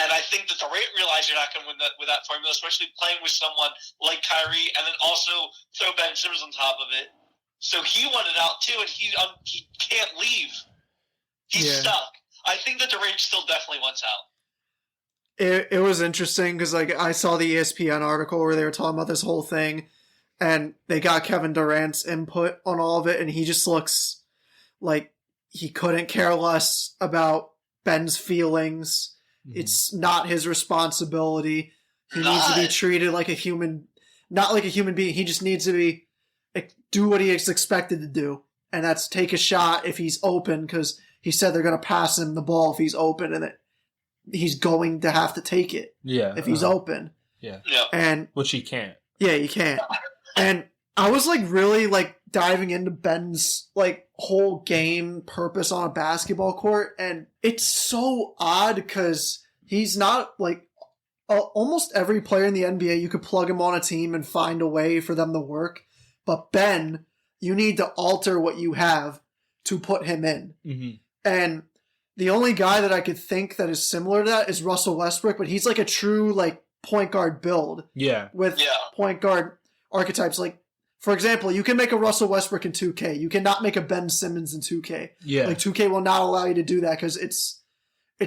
And I think that Durant realized you're not going to win with that formula, especially playing with someone like Kyrie, and then also throw Ben Simmons on top of it. So he wanted out too, and he can't leave. He's stuck. I think that Durant still definitely wants out. It was interesting because like I saw the ESPN article where they were talking about this whole thing, and they got Kevin Durant's input on all of it, and he just looks like he couldn't care less about Ben's feelings. It's not his responsibility. He needs to be treated like a human, not like a human being. He just needs to be do what he is expected to do, and that's take a shot if he's open, because he said they're going to pass him the ball if he's open, and that he's going to have to take it. Yeah, if he's open. Yeah, and which he can't. Yeah, you can't. And I was like really like diving into Ben's like whole game purpose on a basketball court, and it's so odd because he's not like almost every player in the NBA. You could plug him on a team and find a way for them to work, but Ben, you need to alter what you have to put him in. Mm-hmm. And the only guy that I could think that is similar to that is Russell Westbrook, but he's like a true like point guard build. Yeah, with point guard archetypes. Like, for example, you can make a Russell Westbrook in 2K. You cannot make a Ben Simmons in 2K. Yeah. Like, 2K will not allow you to do that because it's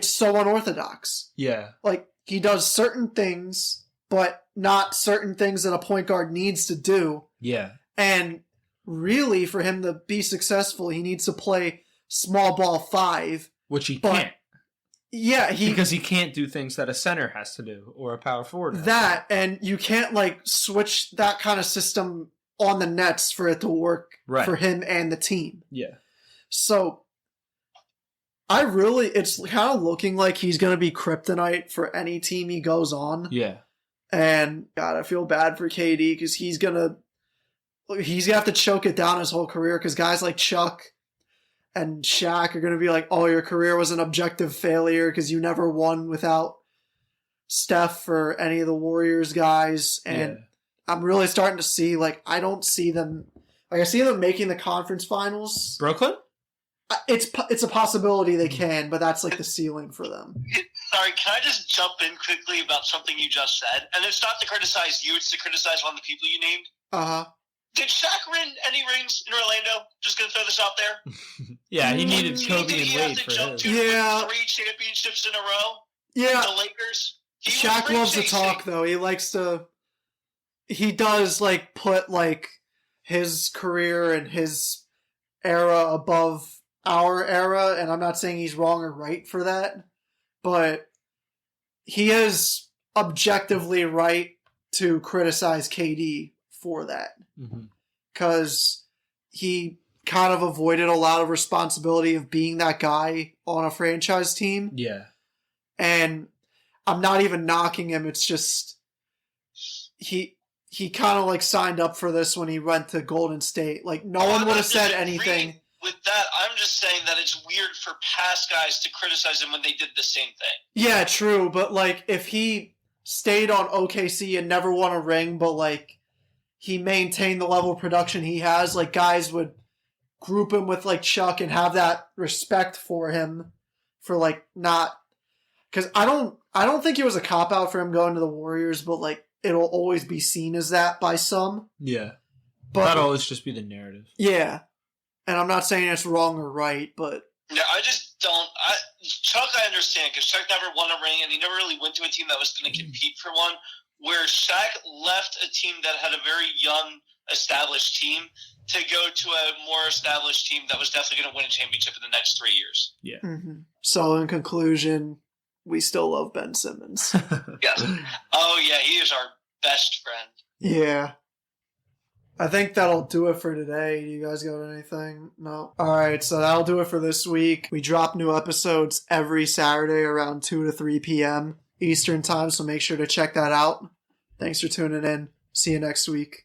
so unorthodox. Yeah. Like, he does certain things, but not certain things that a point guard needs to do. Yeah. And really, for him to be successful, he needs to play small ball 5. Which he can't. Yeah, because he can't do things that a center has to do or a power forward has that, and you can't, like, switch that kind of system on the Nets for it to work for him and the team. Yeah. So it's kind of looking like he's going to be kryptonite for any team he goes on. Yeah. And God, I feel bad for KD because he's going to have to choke it down his whole career because guys like Chuck and Shaq are going to be like, oh, your career was an objective failure because you never won without Steph or any of the Warriors guys. And I'm really starting to see, like, I don't see them, like, I see them making the conference finals. Brooklyn? It's a possibility they can, but that's, like, the ceiling for them. Sorry, can I just jump in quickly about something you just said? And it's not to criticize you, it's to criticize one of the people you named. Uh-huh. Did Shaq win any rings in Orlando? Just going to throw this out there. Yeah, he needed Kobe and Wade for his. 3 championships in a row? Yeah. The Lakers? Shaq loves to talk, though. He likes to... He does, like, put, like, his career and his era above our era, and I'm not saying he's wrong or right for that, but he is objectively right to criticize KD for that. Because he kind of avoided a lot of responsibility of being that guy on a franchise team. Yeah. And I'm not even knocking him, it's just... He kind of like signed up for this when he went to Golden State. Like no one would have said anything. With that, I'm just saying that it's weird for past guys to criticize him when they did the same thing. Yeah, true. But like if he stayed on OKC and never won a ring, but like he maintained the level of production he has, like guys would group him with like Chuck and have that respect for him for like not, because I don't think it was a cop out for him going to the Warriors, but like it'll always be seen as that by some. Yeah. But that'll always just be the narrative. Yeah. And I'm not saying it's wrong or right, but... Yeah, I just don't... Chuck, I understand, because Chuck never won a ring, and he never really went to a team that was going to compete for one, where Shaq left a team that had a very young, established team to go to a more established team that was definitely going to win a championship in the next 3 years. Yeah. Mm-hmm. So, in conclusion, we still love Ben Simmons. Yes. Oh, yeah, he is our best friend. Yeah. I think that'll do it for today. Do you guys got anything? No? Alright, so that'll do it for this week. We drop new episodes every Saturday around 2 to 3 p.m. Eastern time, so make sure to check that out. Thanks for tuning in. See you next week.